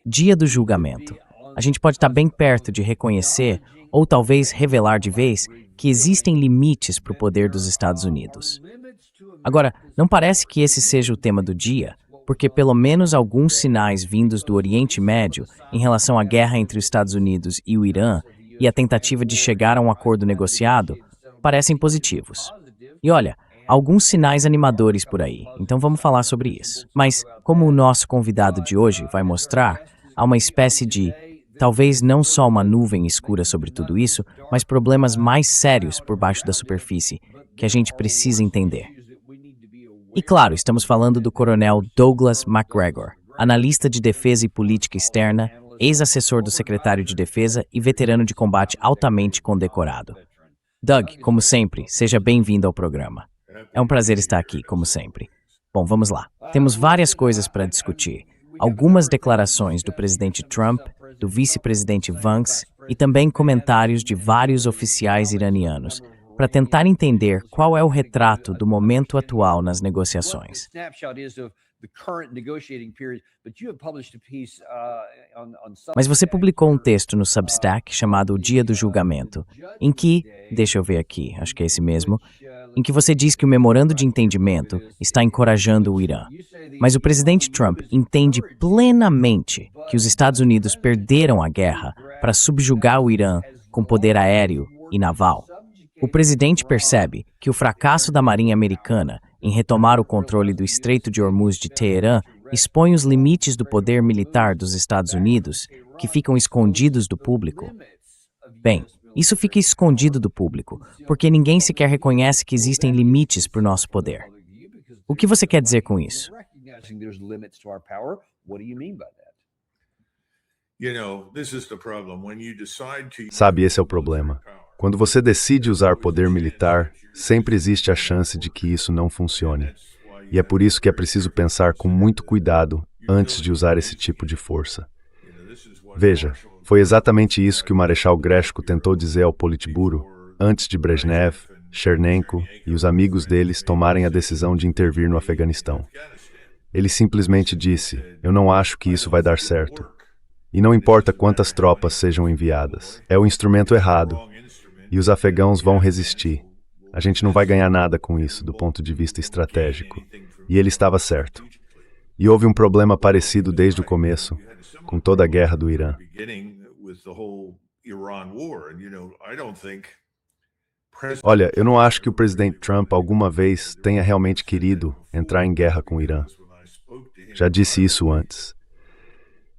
Dia do julgamento. A gente pode estar bem perto de reconhecer, ou talvez revelar de vez, que existem limites para o poder dos Estados Unidos. Agora, não parece que esse seja o tema do dia, porque pelo menos alguns sinais vindos do Oriente Médio em relação à guerra entre os Estados Unidos e o Irã e a tentativa de chegar a um acordo negociado parecem positivos. E olha, alguns sinais animadores por aí, então vamos falar sobre isso. Mas, como o nosso convidado de hoje vai mostrar, há uma espécie de, talvez não só uma nuvem escura sobre tudo isso, mas problemas mais sérios por baixo da superfície, que a gente precisa entender. E claro, estamos falando do coronel Douglas Macgregor, analista de defesa e política externa, ex-assessor do secretário de defesa e veterano de combate altamente condecorado. Doug, como sempre, seja bem-vindo ao programa. É um prazer estar aqui, como sempre. Bom, vamos lá. Temos várias coisas para discutir. Algumas declarações do presidente Trump, do vice-presidente Vance e também comentários de vários oficiais iranianos, para tentar entender qual é o retrato do momento atual nas negociações. Mas você publicou um texto no Substack chamado O Dia do Julgamento, em que, deixa eu ver aqui, acho que é esse mesmo, em que você diz que o memorando de entendimento está encorajando o Irã. Mas o presidente Trump entende plenamente que os Estados Unidos perderam a guerra para subjugar o Irã com poder aéreo e naval. O presidente percebe que o fracasso da Marinha Americana em retomar o controle do Estreito de Hormuz de Teherã expõe os limites do poder militar dos Estados Unidos, que ficam escondidos do público. Bem, isso fica escondido do público, porque ninguém sequer reconhece que existem limites para o nosso poder. O que você quer dizer com isso? Sabe, esse é o problema. Quando você decide usar poder militar, sempre existe a chance de que isso não funcione. E é por isso que é preciso pensar com muito cuidado antes de usar esse tipo de força. Veja, foi exatamente isso que o Marechal Greshko tentou dizer ao Politburo antes de Brezhnev, Chernenko e os amigos deles tomarem a decisão de intervir no Afeganistão. Ele simplesmente disse: "Eu não acho que isso vai dar certo. E não importa quantas tropas sejam enviadas, é o instrumento errado. E os afegãos vão resistir. A gente não vai ganhar nada com isso, do ponto de vista estratégico." E ele estava certo. E houve um problema parecido desde o começo, com toda a guerra do Irã. Olha, eu não acho que o presidente Trump alguma vez tenha realmente querido entrar em guerra com o Irã. Já disse isso antes.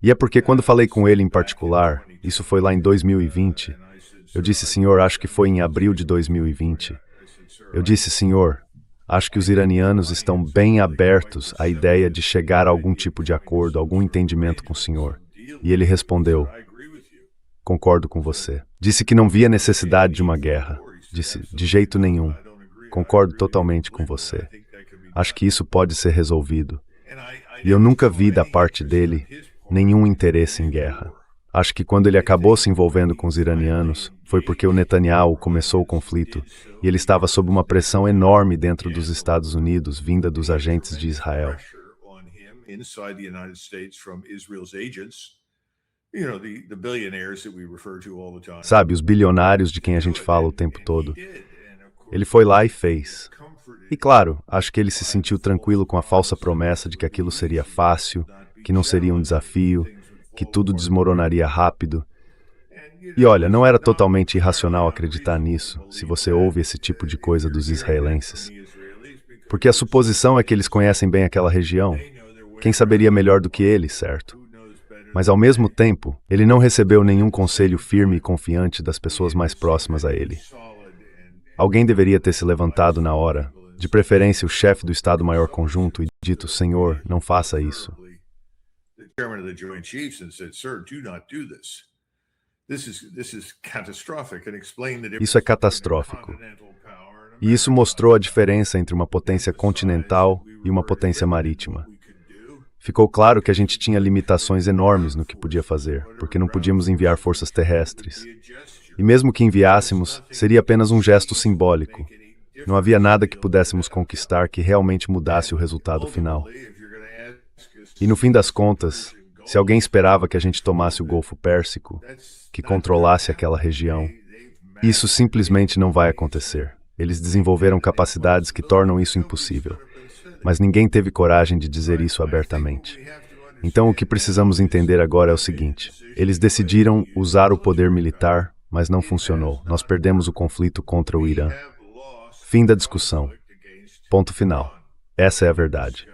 E é porque quando falei com ele em particular, isso foi lá em 2020, eu disse: "Senhor, acho que foi em abril de 2020. Eu disse: "Senhor, acho que os iranianos estão bem abertos à ideia de chegar a algum tipo de acordo, algum entendimento com o senhor." E ele respondeu: "Concordo com você." Disse que não via necessidade de uma guerra. Disse: "De jeito nenhum. Concordo totalmente com você. Acho que isso pode ser resolvido." E eu nunca vi da parte dele nenhum interesse em guerra. Acho que quando ele acabou se envolvendo com os iranianos, foi porque o Netanyahu começou o conflito e ele estava sob uma pressão enorme dentro dos Estados Unidos, vinda dos agentes de Israel. Sabe, os bilionários de quem a gente fala o tempo todo. Ele foi lá e fez. E claro, acho que ele se sentiu tranquilo com a falsa promessa de que aquilo seria fácil, que não seria um desafio, que tudo desmoronaria rápido. E olha, não era totalmente irracional acreditar nisso, se você ouve esse tipo de coisa dos israelenses. Porque a suposição é que eles conhecem bem aquela região. Quem saberia melhor do que ele, certo? Mas ao mesmo tempo, ele não recebeu nenhum conselho firme e confiante das pessoas mais próximas a ele. Alguém deveria ter se levantado na hora, de preferência o chefe do Estado-Maior Conjunto, e dito: "Senhor, não faça isso." Isso é catastrófico. E isso mostrou a diferença entre uma potência continental e uma potência marítima. Ficou claro que a gente tinha limitações enormes no que podia fazer, porque não podíamos enviar forças terrestres. E mesmo que enviássemos, seria apenas um gesto simbólico. Não havia nada que pudéssemos conquistar que realmente mudasse o resultado final. E no fim das contas, se alguém esperava que a gente tomasse o Golfo Pérsico, que controlasse aquela região, isso simplesmente não vai acontecer. Eles desenvolveram capacidades que tornam isso impossível. Mas ninguém teve coragem de dizer isso abertamente. Então o que precisamos entender agora é o seguinte: eles decidiram usar o poder militar, mas não funcionou. Nós perdemos o conflito contra o Irã. Fim da discussão. Ponto final. Essa é a verdade.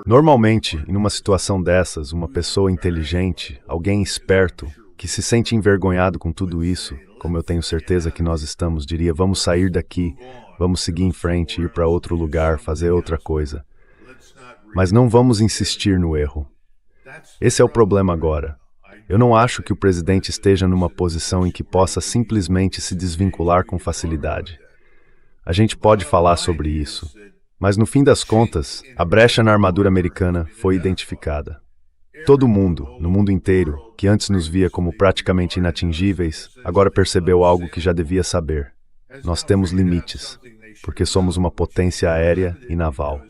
Normalmente, em uma situação dessas, uma pessoa inteligente, alguém esperto, que se sente envergonhado com tudo isso, como eu tenho certeza que nós estamos, diria: vamos sair daqui, vamos seguir em frente, ir para outro lugar, fazer outra coisa. Mas não vamos insistir no erro. Esse é o problema agora. Eu não acho que o presidente esteja numa posição em que possa simplesmente se desvincular com facilidade. A gente pode falar sobre isso, mas no fim das contas, a brecha na armadura americana foi identificada. Todo mundo, no mundo inteiro, que antes nos via como praticamente inatingíveis, agora percebeu algo que já devia saber. Nós temos limites, porque somos uma potência aérea e naval.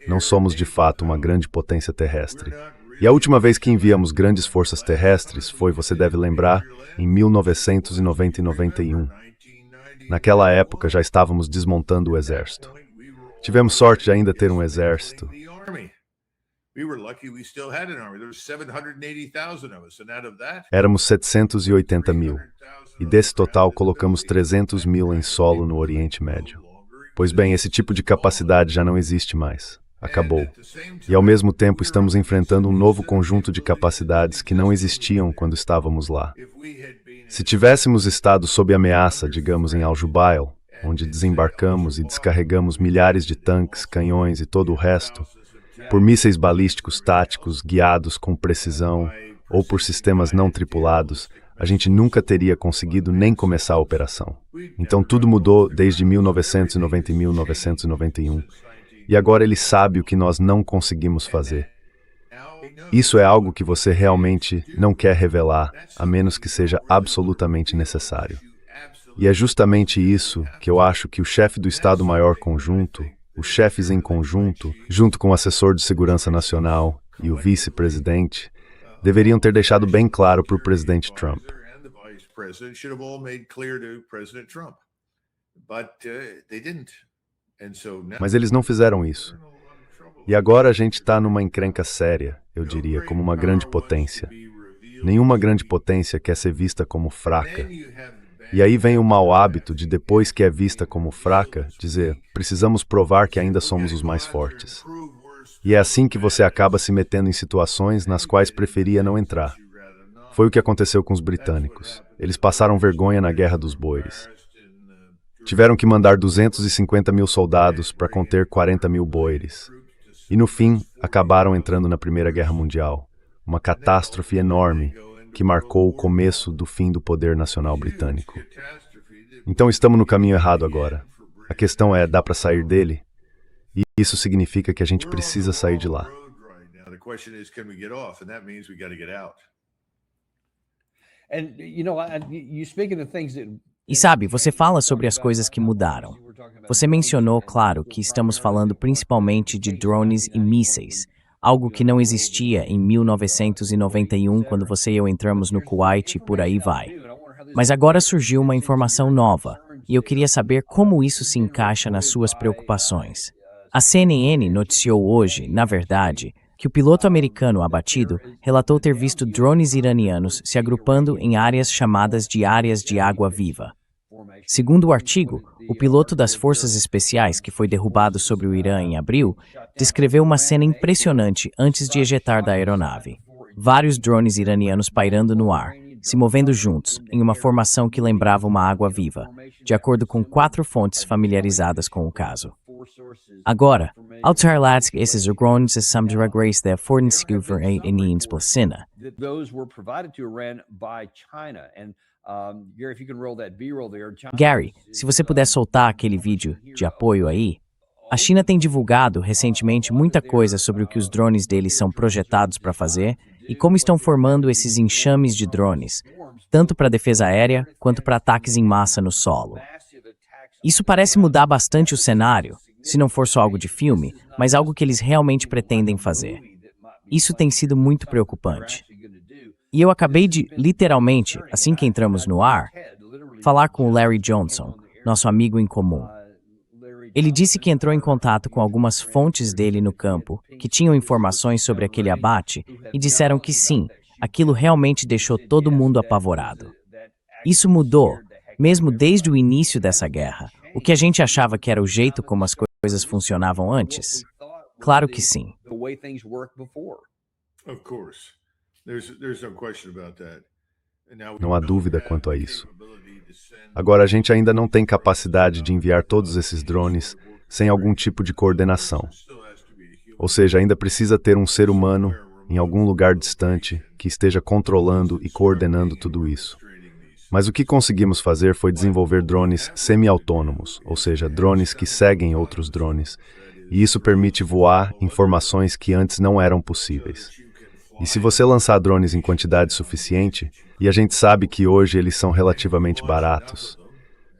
Não somos de fato uma grande potência terrestre. E a última vez que enviamos grandes forças terrestres foi, você deve lembrar, em 1990 e 91. Naquela época já estávamos desmontando o exército. Tivemos sorte de ainda ter um exército. Éramos 780 mil. E desse total colocamos 300 mil em solo no Oriente Médio. Pois bem, esse tipo de capacidade já não existe mais. Acabou. E ao mesmo tempo estamos enfrentando um novo conjunto de capacidades que não existiam quando estávamos lá. Se tivéssemos estado sob ameaça, digamos em Al-Jubail, onde desembarcamos e descarregamos milhares de tanques, canhões e todo o resto, por mísseis balísticos táticos guiados com precisão ou por sistemas não tripulados, a gente nunca teria conseguido nem começar a operação. Então tudo mudou desde 1990 e 1991. E agora ele sabe o que nós não conseguimos fazer. Isso é algo que você realmente não quer revelar, a menos que seja absolutamente necessário. E é justamente isso que eu acho que o chefe do Estado-Maior Conjunto, os chefes em conjunto, junto com o assessor de segurança nacional e o vice-presidente, deveriam ter deixado bem claro para o presidente Trump. Mas eles não fizeram isso. E agora a gente está numa encrenca séria, eu diria, como uma grande potência. Nenhuma grande potência quer ser vista como fraca. E aí vem o mau hábito de, depois que é vista como fraca, dizer: precisamos provar que ainda somos os mais fortes. E é assim que você acaba se metendo em situações nas quais preferia não entrar. Foi o que aconteceu com os britânicos. Eles passaram vergonha na Guerra dos Boeres. Tiveram que mandar 250 mil soldados para conter 40 mil boeres. E no fim, acabaram entrando na Primeira Guerra Mundial. Uma catástrofe enorme que marcou o começo do fim do poder nacional britânico. Então estamos no caminho errado agora. A questão é, dá para sair dele? E isso significa que a gente precisa sair de lá. E sabe, você fala sobre as coisas que mudaram. Você mencionou, claro, que estamos falando principalmente de drones e mísseis, algo que não existia em 1991, quando você e eu entramos no Kuwait e por aí vai. Mas agora surgiu uma informação nova, e eu queria saber como isso se encaixa nas suas preocupações. A CNN noticiou hoje, na verdade, que o piloto americano abatido relatou ter visto drones iranianos se agrupando em áreas chamadas de áreas de água viva. Segundo o artigo, o piloto das Forças Especiais que foi derrubado sobre o Irã em abril descreveu uma cena impressionante antes de ejetar da aeronave. Vários drones iranianos pairando no ar, se movendo juntos, em uma formação que lembrava uma água viva, de acordo com 4 fontes familiarizadas com o caso. Agora, uiteraard esses drones são de regresso da Força Especial. Gary, se você puder soltar aquele vídeo de apoio aí. A China tem divulgado recentemente muita coisa sobre o que os drones deles são projetados para fazer e como estão formando esses enxames de drones, tanto para defesa aérea quanto para ataques em massa no solo. Isso parece mudar bastante o cenário, se não for só algo de filme, mas algo que eles realmente pretendem fazer. Isso tem sido muito preocupante. E eu acabei de, literalmente, assim que entramos no ar, falar com o Larry Johnson, nosso amigo em comum. Ele disse que entrou em contato com algumas fontes dele no campo, que tinham informações sobre aquele abate, e disseram que sim, aquilo realmente deixou todo mundo apavorado. Isso mudou, mesmo desde o início dessa guerra. O que a gente achava que era o jeito como as coisas funcionavam antes? Claro que sim. Não há dúvida quanto a isso. Agora, a gente ainda não tem capacidade de enviar todos esses drones sem algum tipo de coordenação. Ou seja, ainda precisa ter um ser humano em algum lugar distante que esteja controlando e coordenando tudo isso. Mas o que conseguimos fazer foi desenvolver drones semi-autônomos, ou seja, drones que seguem outros drones, e isso permite voar informações que antes não eram possíveis. E se você lançar drones em quantidade suficiente, e a gente sabe que hoje eles são relativamente baratos,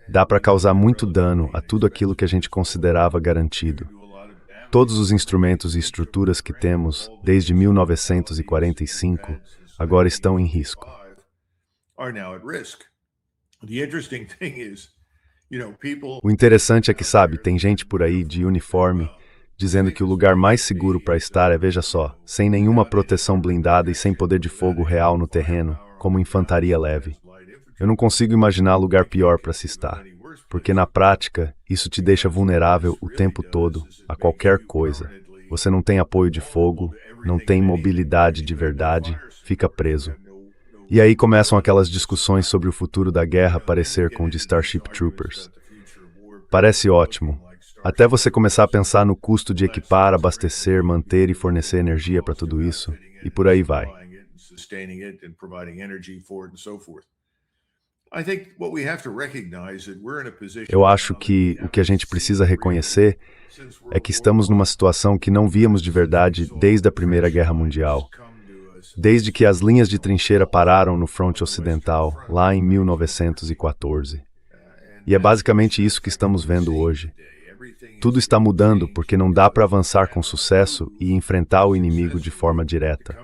dá para causar muito dano a tudo aquilo que a gente considerava garantido. Todos os instrumentos e estruturas que temos desde 1945 agora estão em risco. O interessante é que, sabe, tem gente por aí de uniforme dizendo que o lugar mais seguro para estar é, veja só, sem nenhuma proteção blindada e sem poder de fogo real no terreno, como infantaria leve. Eu não consigo imaginar lugar pior para se estar, porque na prática isso te deixa vulnerável o tempo todo a qualquer coisa. Você não tem apoio de fogo, não tem mobilidade de verdade, fica preso. E aí começam aquelas discussões sobre o futuro da guerra parecer com o de Starship Troopers. Parece ótimo, até você começar a pensar no custo de equipar, abastecer, manter e fornecer energia para tudo isso, e por aí vai. Eu acho que o que a gente precisa reconhecer é que estamos numa situação que não víamos de verdade desde a Primeira Guerra Mundial. Desde que as linhas de trincheira pararam no fronte ocidental, lá em 1914. E é basicamente isso que estamos vendo hoje. Tudo está mudando porque não dá para avançar com sucesso e enfrentar o inimigo de forma direta.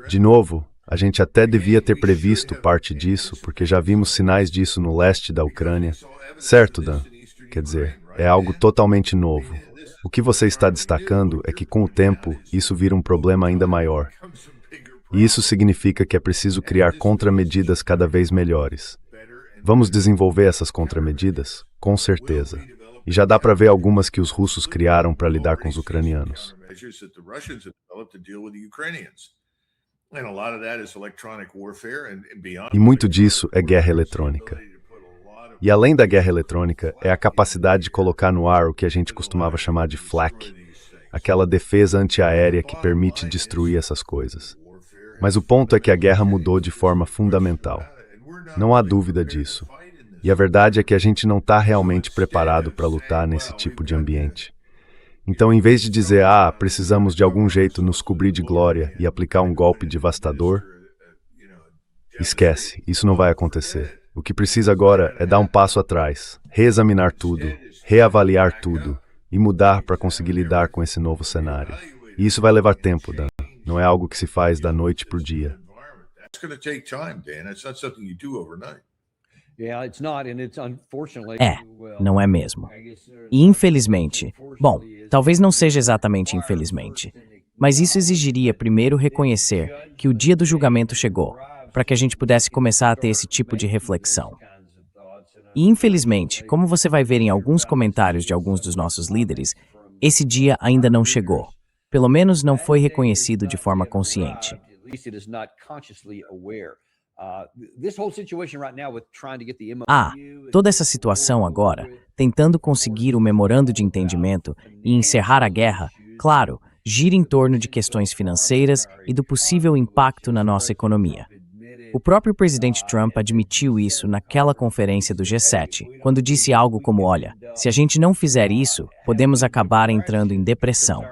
De novo, a gente até devia ter previsto parte disso, porque já vimos sinais disso no leste da Ucrânia. Certo, Dan? Quer dizer, é algo totalmente novo. O que você está destacando é que, com o tempo, isso vira um problema ainda maior. E isso significa que é preciso criar contramedidas cada vez melhores. Vamos desenvolver essas contramedidas? Com certeza. E já dá para ver algumas que os russos criaram para lidar com os ucranianos. E muito disso é guerra eletrônica. E além da guerra eletrônica, é a capacidade de colocar no ar o que a gente costumava chamar de flak, aquela defesa antiaérea que permite destruir essas coisas. Mas o ponto é que a guerra mudou de forma fundamental. Não há dúvida disso. E a verdade é que a gente não está realmente preparado para lutar nesse tipo de ambiente. Então, em vez de dizer, precisamos de algum jeito nos cobrir de glória e aplicar um golpe devastador, esquece, isso não vai acontecer. O que precisa agora é dar um passo atrás, reexaminar tudo, reavaliar tudo e mudar para conseguir lidar com esse novo cenário. E isso vai levar tempo, Dan. Não é algo que se faz da noite para o dia. Não é mesmo. E infelizmente, bom, talvez não seja exatamente infelizmente, mas isso exigiria primeiro reconhecer que o dia do julgamento chegou, para que a gente pudesse começar a ter esse tipo de reflexão. E infelizmente, como você vai ver em alguns comentários de alguns dos nossos líderes, esse dia ainda não chegou. Pelo menos não foi reconhecido de forma consciente. Toda essa situação agora, tentando conseguir o memorando de entendimento e encerrar a guerra, claro, gira em torno de questões financeiras e do possível impacto na nossa economia. O próprio presidente Trump admitiu isso naquela conferência do G7, quando disse algo como, olha, se a gente não fizer isso, podemos acabar entrando em depressão,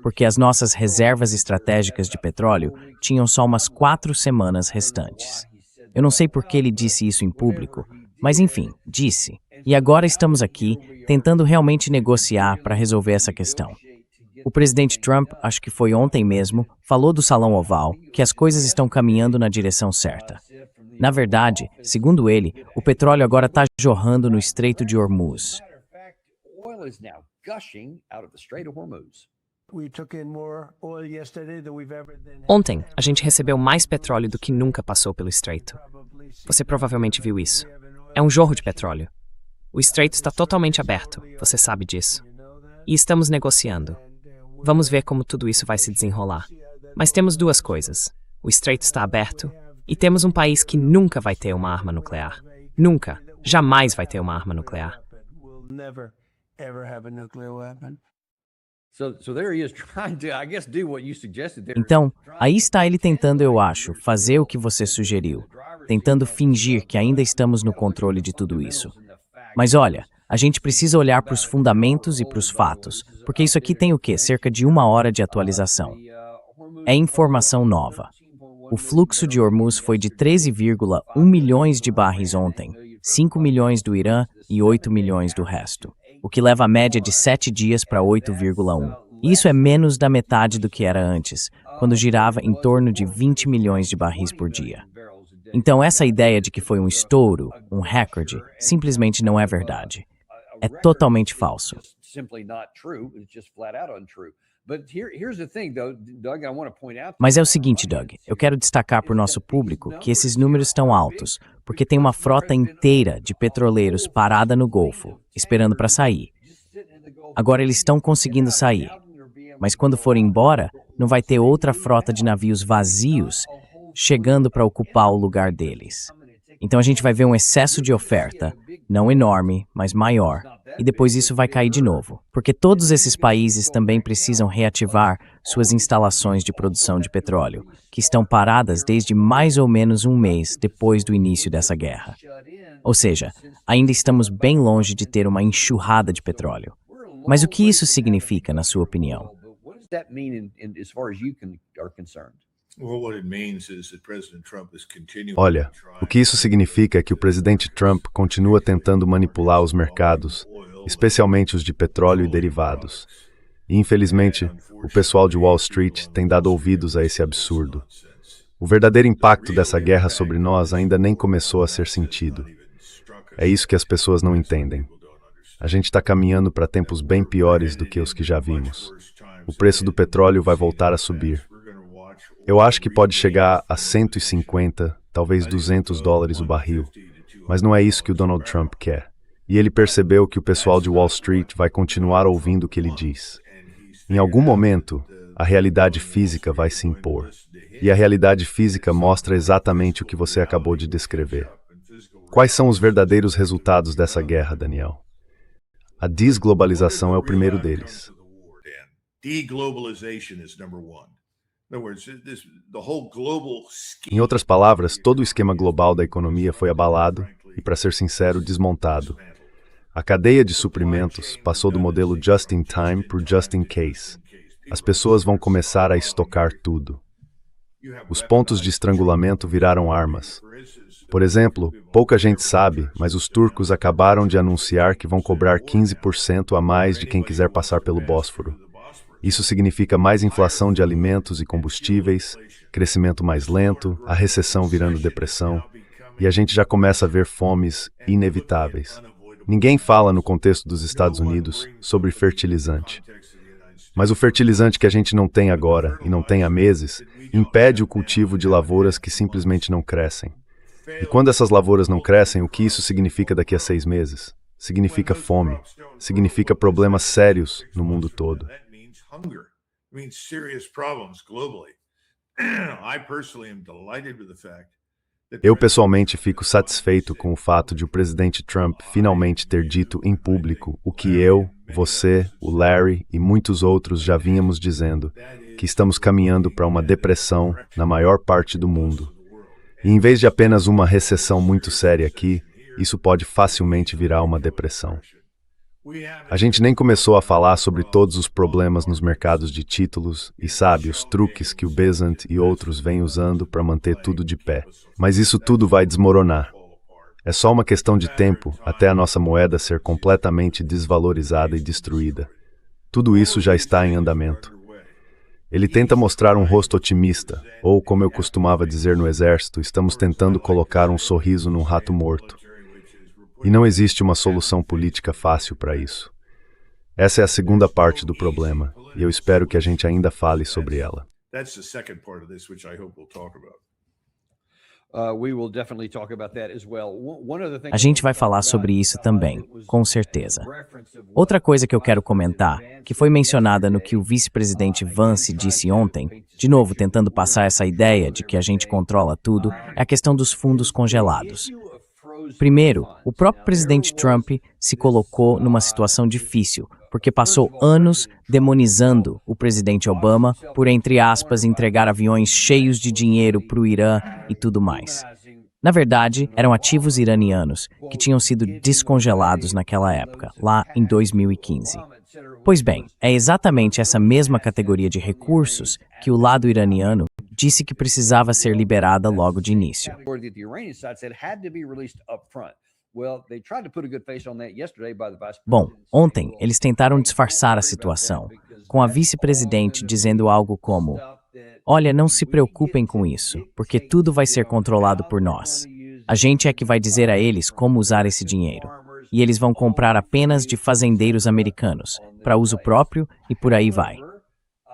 porque as nossas reservas estratégicas de petróleo tinham só umas 4 semanas restantes. Eu não sei por que ele disse isso em público, Mas enfim, disse. E agora estamos aqui, tentando realmente negociar para resolver essa questão. O presidente Trump, acho que foi ontem mesmo, falou do Salão Oval que as coisas estão caminhando na direção certa. Na verdade, segundo ele, o petróleo agora está jorrando no Estreito de Hormuz. Ontem, a gente recebeu mais petróleo do que nunca passou pelo estreito. Você provavelmente viu isso. É um jorro de petróleo. O estreito está totalmente aberto, você sabe disso. E estamos negociando. Vamos ver como tudo isso vai se desenrolar. Mas temos duas coisas. O estreito está aberto e temos um país que nunca vai ter uma arma nuclear. Nunca, jamais vai ter uma arma nuclear. Então, aí está ele tentando, eu acho, fazer o que você sugeriu, tentando fingir que ainda estamos no controle de tudo isso. Mas olha, a gente precisa olhar para os fundamentos e para os fatos, porque isso aqui tem o quê? Cerca de 1 hora de atualização. É informação nova. O fluxo de Hormuz foi de 13,1 milhões de barris ontem, 5 milhões do Irã e 8 milhões do resto, o que leva a média de 7 dias para 8,1. Isso é menos da metade do que era antes, quando girava em torno de 20 milhões de barris por dia. Então essa ideia de que foi um estouro, um recorde, simplesmente não é verdade. É totalmente falso. Mas é o seguinte, Doug, eu quero destacar para o nosso público que esses números estão altos, porque tem uma frota inteira de petroleiros parada no Golfo, esperando para sair. Agora eles estão conseguindo sair, mas quando forem embora, não vai ter outra frota de navios vazios chegando para ocupar o lugar deles. Então a gente vai ver um excesso de oferta, não enorme, mas maior, e depois isso vai cair de novo, porque todos esses países também precisam reativar suas instalações de produção de petróleo, que estão paradas desde mais ou menos um mês depois do início dessa guerra. Ou seja, ainda estamos bem longe de ter uma enxurrada de petróleo. Mas o que isso significa, na sua opinião? Olha, o que isso significa é que o presidente Trump continua tentando manipular os mercados, especialmente os de petróleo e derivados. E, infelizmente, o pessoal de Wall Street tem dado ouvidos a esse absurdo. O verdadeiro impacto dessa guerra sobre nós ainda nem começou a ser sentido. É isso que as pessoas não entendem. A gente está caminhando para tempos bem piores do que os que já vimos. O preço do petróleo vai voltar a subir. Eu acho que pode chegar a 150, talvez $200 o barril. Mas não é isso que o Donald Trump quer. E ele percebeu que o pessoal de Wall Street vai continuar ouvindo o que ele diz. Em algum momento, a realidade física vai se impor. E a realidade física mostra exatamente o que você acabou de descrever. Quais são os verdadeiros resultados dessa guerra, Daniel? A desglobalização é o primeiro deles. Em outras palavras, todo o esquema global da economia foi abalado e, para ser sincero, desmontado. A cadeia de suprimentos passou do modelo just in time para just in case. As pessoas vão começar a estocar tudo. Os pontos de estrangulamento viraram armas. Por exemplo, pouca gente sabe, mas os turcos acabaram de anunciar que vão cobrar 15% a mais de quem quiser passar pelo Bósforo. Isso significa mais inflação de alimentos e combustíveis, crescimento mais lento, a recessão virando depressão, e a gente já começa a ver fomes inevitáveis. Ninguém fala no contexto dos Estados Unidos sobre fertilizante. Mas o fertilizante que a gente não tem agora, e não tem há meses, impede o cultivo de lavouras que simplesmente não crescem. E quando essas lavouras não crescem, o que isso significa daqui a 6 meses? Significa fome. Significa problemas sérios no mundo todo. Eu pessoalmente fico satisfeito com o fato de o presidente Trump finalmente ter dito em público o que eu, você, o Larry e muitos outros já vínhamos dizendo, que estamos caminhando para uma depressão na maior parte do mundo. E em vez de apenas uma recessão muito séria aqui, isso pode facilmente virar uma depressão. A gente nem começou a falar sobre todos os problemas nos mercados de títulos e sabe os truques que o Bezant e outros vêm usando para manter tudo de pé. Mas isso tudo vai desmoronar. É só uma questão de tempo até a nossa moeda ser completamente desvalorizada e destruída. Tudo isso já está em andamento. Ele tenta mostrar um rosto otimista, ou, como eu costumava dizer no exército, estamos tentando colocar um sorriso num rato morto. E não existe uma solução política fácil para isso. Essa é a segunda parte do problema, e eu espero que a gente ainda fale sobre ela. A gente vai falar sobre isso também, com certeza. Outra coisa que eu quero comentar, que foi mencionada no que o vice-presidente Vance disse ontem, de novo tentando passar essa ideia de que a gente controla tudo, é a questão dos fundos congelados. Primeiro, o próprio presidente Trump se colocou numa situação difícil, porque passou anos demonizando o presidente Obama por, entre aspas, entregar aviões cheios de dinheiro para o Irã e tudo mais. Na verdade, eram ativos iranianos que tinham sido descongelados naquela época, lá em 2015. Pois bem, é exatamente essa mesma categoria de recursos que o lado iraniano disse que precisava ser liberada logo de início. Bom, ontem eles tentaram disfarçar a situação, com a vice-presidente dizendo algo como: "Olha, não se preocupem com isso, porque tudo vai ser controlado por nós. A gente é que vai dizer a eles como usar esse dinheiro. E eles vão comprar apenas de fazendeiros americanos, para uso próprio e por aí vai."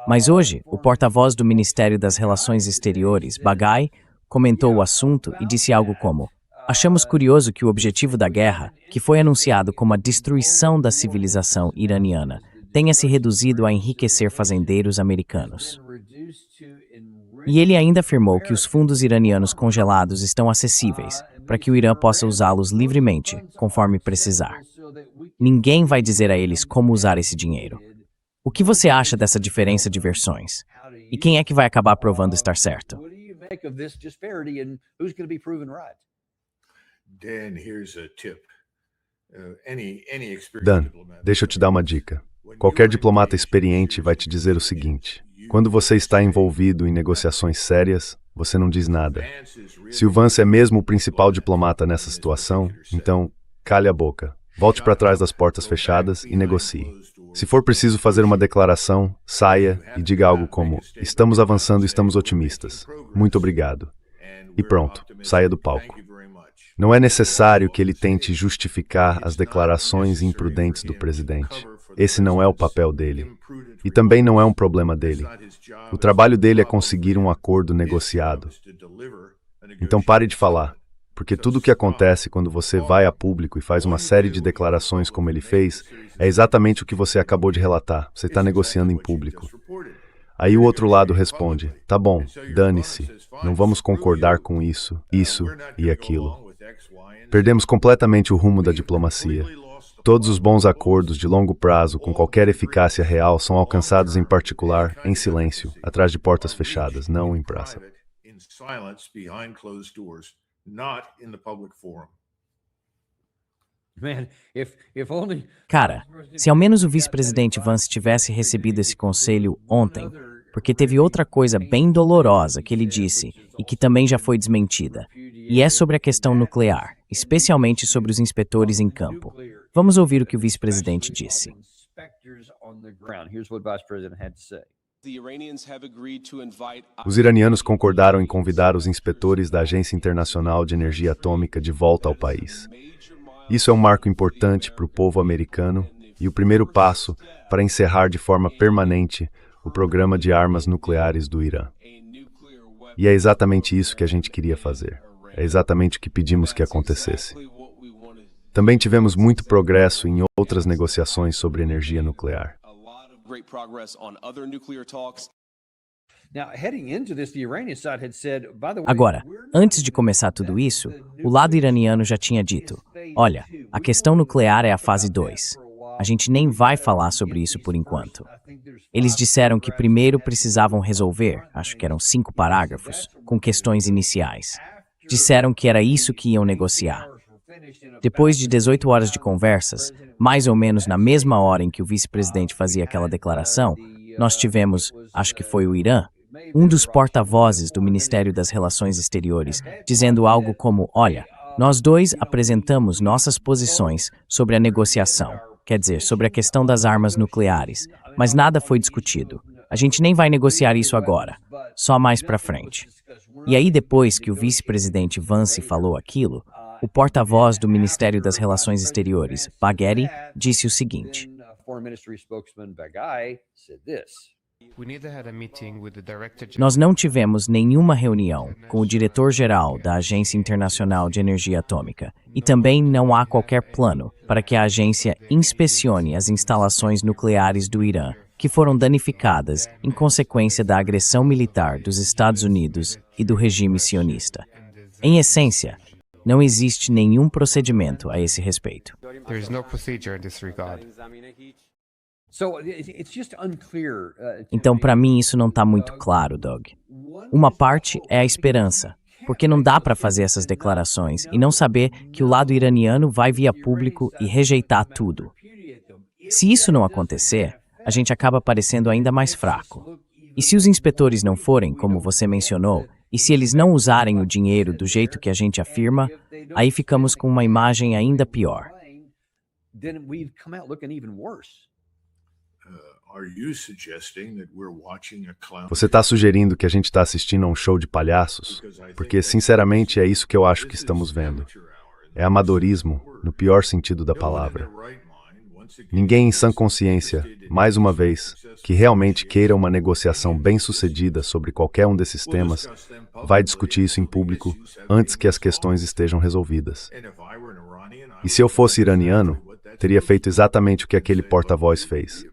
Mas hoje, o porta-voz do Ministério das Relações Exteriores, Bagai, comentou o assunto e disse algo como: "Achamos curioso que o objetivo da guerra, que foi anunciado como a destruição da civilização iraniana, tenha se reduzido a enriquecer fazendeiros americanos." E ele ainda afirmou que os fundos iranianos congelados estão acessíveis, para que o Irã possa usá-los livremente, conforme precisar. Ninguém vai dizer a eles como usar esse dinheiro. O que você acha dessa diferença de versões? E quem é que vai acabar provando estar certo? Dan, deixa eu te dar uma dica. Qualquer diplomata experiente vai te dizer o seguinte: quando você está envolvido em negociações sérias, você não diz nada. Se o Vance é mesmo o principal diplomata nessa situação, então, cale a boca, volte para trás das portas fechadas e negocie. Se for preciso fazer uma declaração, saia e diga algo como: "Estamos avançando, estamos otimistas. Muito obrigado." E pronto, saia do palco. Não é necessário que ele tente justificar as declarações imprudentes do presidente. Esse não é o papel dele. E também não é um problema dele. O trabalho dele é conseguir um acordo negociado. Então pare de falar, porque tudo o que acontece quando você vai a público e faz uma série de declarações como ele fez, é exatamente o que você acabou de relatar. Você está negociando em público. Aí o outro lado responde: "Tá bom, dane-se, não vamos concordar com isso e aquilo." Perdemos completamente o rumo da diplomacia. Todos os bons acordos de longo prazo com qualquer eficácia real são alcançados em particular, em silêncio, atrás de portas fechadas, não em praça. Cara, se ao menos o vice-presidente Vance tivesse recebido esse conselho ontem, porque teve outra coisa bem dolorosa que ele disse e que também já foi desmentida, e é sobre a questão nuclear, especialmente sobre os inspetores em campo. Vamos ouvir o que o vice-presidente disse. Os iranianos concordaram em convidar os inspetores da Agência Internacional de Energia Atômica de volta ao país. Isso é um marco importante para o povo americano e o primeiro passo para encerrar de forma permanente o programa de armas nucleares do Irã. E é exatamente isso que a gente queria fazer. É exatamente o que pedimos que acontecesse. Também tivemos muito progresso em outras negociações sobre energia nuclear. Agora, antes de começar tudo isso, o lado iraniano já tinha dito: "Olha, a questão nuclear é a fase 2. A gente nem vai falar sobre isso por enquanto." Eles disseram que primeiro precisavam resolver, acho que eram 5 parágrafos, com questões iniciais. Disseram que era isso que iam negociar. Depois de 18 horas de conversas, mais ou menos na mesma hora em que o vice-presidente fazia aquela declaração, nós tivemos, acho que foi o Irã, um dos porta-vozes do Ministério das Relações Exteriores, dizendo algo como: "Olha, Nós dois apresentamos nossas posições sobre a negociação, quer dizer, sobre a questão das armas nucleares, mas nada foi discutido. A gente nem vai negociar isso agora, só mais pra frente. E aí, depois que o vice-presidente Vance falou aquilo, o porta-voz do Ministério das Relações Exteriores, Baghetti, disse o seguinte: nós não tivemos nenhuma reunião com o diretor-geral da Agência Internacional de Energia Atômica e também não há qualquer plano para que a agência inspecione as instalações nucleares do Irã que foram danificadas em consequência da agressão militar dos Estados Unidos e do regime sionista. Em essência, não existe nenhum procedimento a esse respeito. There is no procedure in this regard. Então, para mim, isso não está muito claro, Doug. Uma parte é a esperança, porque não dá para fazer essas declarações e não saber que o lado iraniano vai via público e rejeitar tudo. Se isso não acontecer, a gente acaba parecendo ainda mais fraco. E se os inspetores não forem, como você mencionou, e se eles não usarem o dinheiro do jeito que a gente afirma, aí ficamos com uma imagem ainda pior. Você está sugerindo que a gente está assistindo a um show de palhaços? Porque, sinceramente, é isso que eu acho que estamos vendo. É amadorismo, no pior sentido da palavra. Ninguém em sã consciência, mais uma vez, que realmente queira uma negociação bem-sucedida sobre qualquer um desses temas, vai discutir isso em público antes que as questões estejam resolvidas. E se eu fosse iraniano, teria feito exatamente o que aquele porta-voz fez.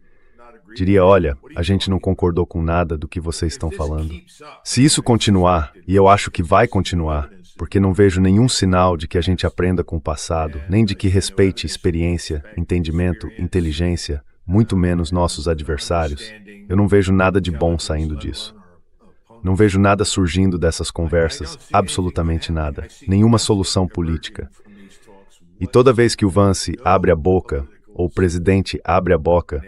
Diria, olha, a gente não concordou com nada do que vocês estão falando. Se isso continuar, e eu acho que vai continuar, porque não vejo nenhum sinal de que a gente aprenda com o passado, nem de que respeite experiência, entendimento, inteligência, muito menos nossos adversários, eu não vejo nada de bom saindo disso. Não vejo nada surgindo dessas conversas, absolutamente nada, nenhuma solução política. E toda vez que o Vance abre a boca, ou o presidente abre a boca,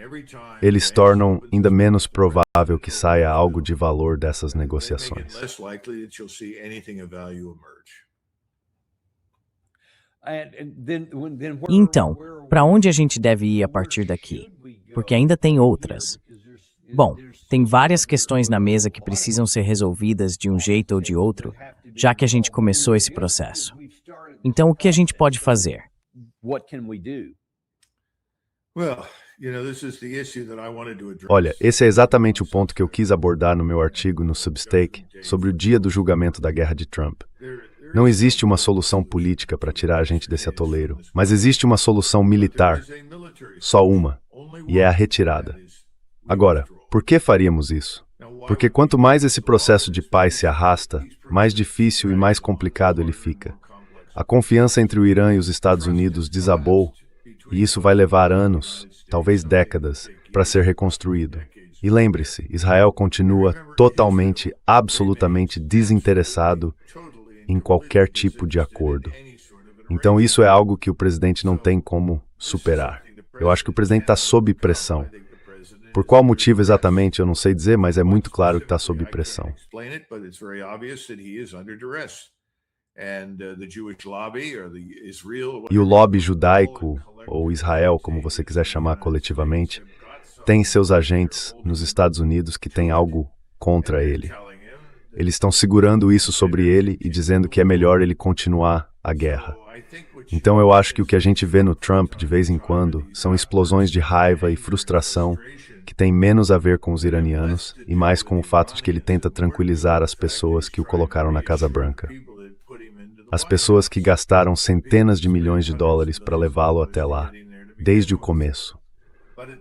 eles tornam ainda menos provável que saia algo de valor dessas negociações. Então, para onde a gente deve ir a partir daqui? Porque ainda tem outras. Bom, tem várias questões na mesa que precisam ser resolvidas de um jeito ou de outro, já que a gente começou esse processo. Então, o que a gente pode fazer? Olha, esse é exatamente o ponto que eu quis abordar no meu artigo no Substack sobre o dia do julgamento da guerra de Trump. Não existe uma solução política para tirar a gente desse atoleiro, mas existe uma solução militar, só uma, e é a retirada. Agora, por que faríamos isso? Porque quanto mais esse processo de paz se arrasta, mais difícil e mais complicado ele fica. A confiança entre o Irã e os Estados Unidos desabou, e isso vai levar anos, talvez décadas, para ser reconstruído. E lembre-se, Israel continua totalmente, absolutamente desinteressado em qualquer tipo de acordo. Então isso é algo que o presidente não tem como superar. Eu acho que o presidente está sob pressão. Por qual motivo exatamente, eu não sei dizer, mas é muito claro que está sob pressão. E o lobby judaico, ou Israel, como você quiser chamar coletivamente, tem seus agentes nos Estados Unidos que têm algo contra ele. Eles estão segurando isso sobre ele e dizendo que é melhor ele continuar a guerra. Então eu acho que o que a gente vê no Trump de vez em quando são explosões de raiva e frustração que têm menos a ver com os iranianos e mais com o fato de que ele tenta tranquilizar as pessoas que o colocaram na Casa Branca. As pessoas que gastaram centenas de milhões de dólares para levá-lo até lá, desde o começo.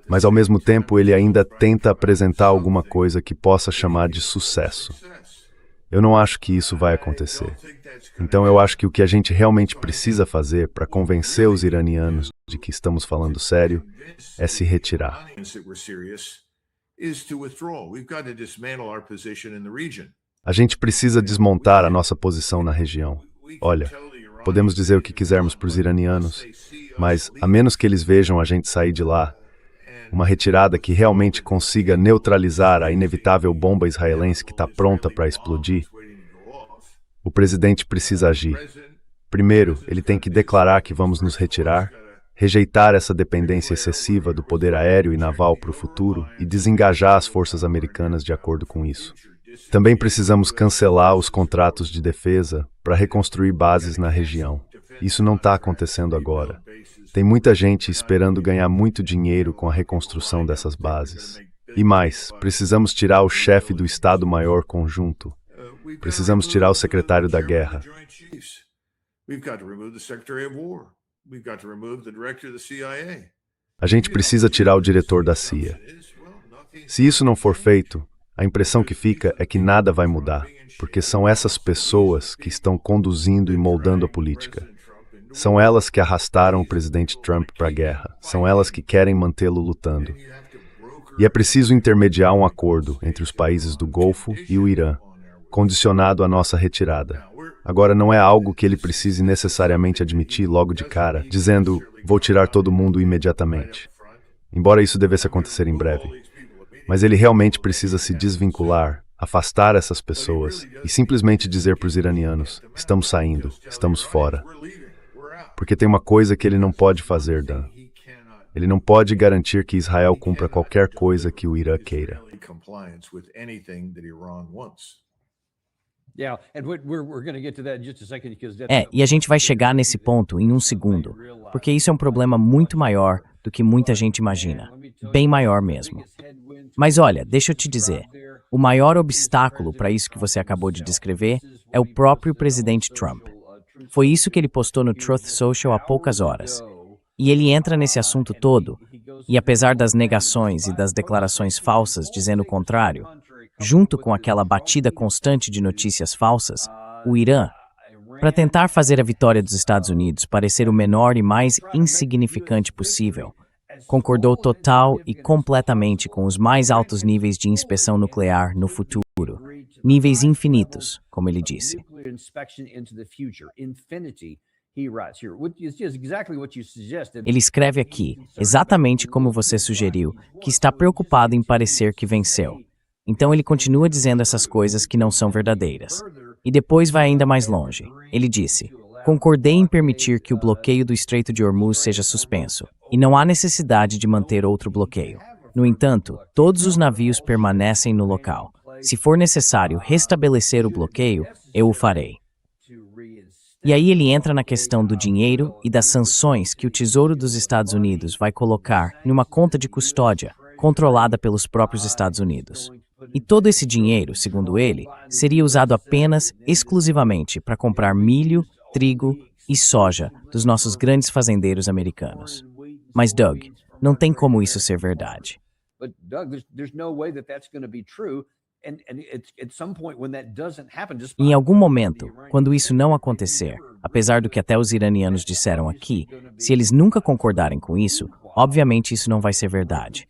Mas, ao mesmo tempo, ele ainda tenta apresentar alguma coisa que possa chamar de sucesso. Eu não acho que isso vai acontecer. Então, eu acho que o que a gente realmente precisa fazer para convencer os iranianos de que estamos falando sério é se retirar. A gente precisa desmontar a nossa posição na região. Olha, podemos dizer o que quisermos para os iranianos, mas, a menos que eles vejam a gente sair de lá, uma retirada que realmente consiga neutralizar a inevitável bomba israelense que está pronta para explodir, o presidente precisa agir. Primeiro, ele tem que declarar que vamos nos retirar, rejeitar essa dependência excessiva do poder aéreo e naval para o futuro e desengajar as forças americanas de acordo com isso. Também precisamos cancelar os contratos de defesa para reconstruir bases na região. Isso não está acontecendo agora. Tem muita gente esperando ganhar muito dinheiro com a reconstrução dessas bases. E mais, precisamos tirar o chefe do Estado-Maior Conjunto. Precisamos tirar o secretário da Guerra. A gente precisa tirar o diretor da CIA. Se isso não for feito, a impressão que fica é que nada vai mudar, porque são essas pessoas que estão conduzindo e moldando a política. São elas que arrastaram o presidente Trump para a guerra. São elas que querem mantê-lo lutando. E é preciso intermediar um acordo entre os países do Golfo e o Irã, condicionado à nossa retirada. Agora, não é algo que ele precise necessariamente admitir logo de cara, dizendo, vou tirar todo mundo imediatamente. Embora isso devesse acontecer em breve. Mas ele realmente precisa se desvincular, afastar essas pessoas e simplesmente dizer para os iranianos, estamos saindo, estamos fora. Porque tem uma coisa que ele não pode fazer, Dan. Ele não pode garantir que Israel cumpra qualquer coisa que o Irã queira. E a gente vai chegar nesse ponto em um segundo, porque isso é um problema muito maior do que muita gente imagina. Bem maior mesmo. Mas olha, deixa eu te dizer, o maior obstáculo para isso que você acabou de descrever é o próprio presidente Trump. Foi isso que ele postou no Truth Social há poucas horas. E ele entra nesse assunto todo, e apesar das negações e das declarações falsas dizendo o contrário, junto com aquela batida constante de notícias falsas, o Irã, para tentar fazer a vitória dos Estados Unidos parecer o menor e mais insignificante possível, concordou total e completamente com os mais altos níveis de inspeção nuclear no futuro, níveis infinitos, como ele disse. Ele escreve aqui, exatamente como você sugeriu, que está preocupado em parecer que venceu. Então ele continua dizendo essas coisas que não são verdadeiras. E depois vai ainda mais longe. Ele disse, concordei em permitir que o bloqueio do Estreito de Hormuz seja suspenso, e não há necessidade de manter outro bloqueio. No entanto, todos os navios permanecem no local. Se for necessário restabelecer o bloqueio, eu o farei. E aí ele entra na questão do dinheiro e das sanções que o Tesouro dos Estados Unidos vai colocar em uma conta de custódia controlada pelos próprios Estados Unidos. E todo esse dinheiro, segundo ele, seria usado apenas, exclusivamente, para comprar milho, trigo e soja dos nossos grandes fazendeiros americanos. Mas, Doug, não tem como isso ser verdade. E em algum momento, quando isso não acontecer, apesar do que até os iranianos disseram aqui, se eles nunca concordarem com isso, obviamente isso não vai ser verdade.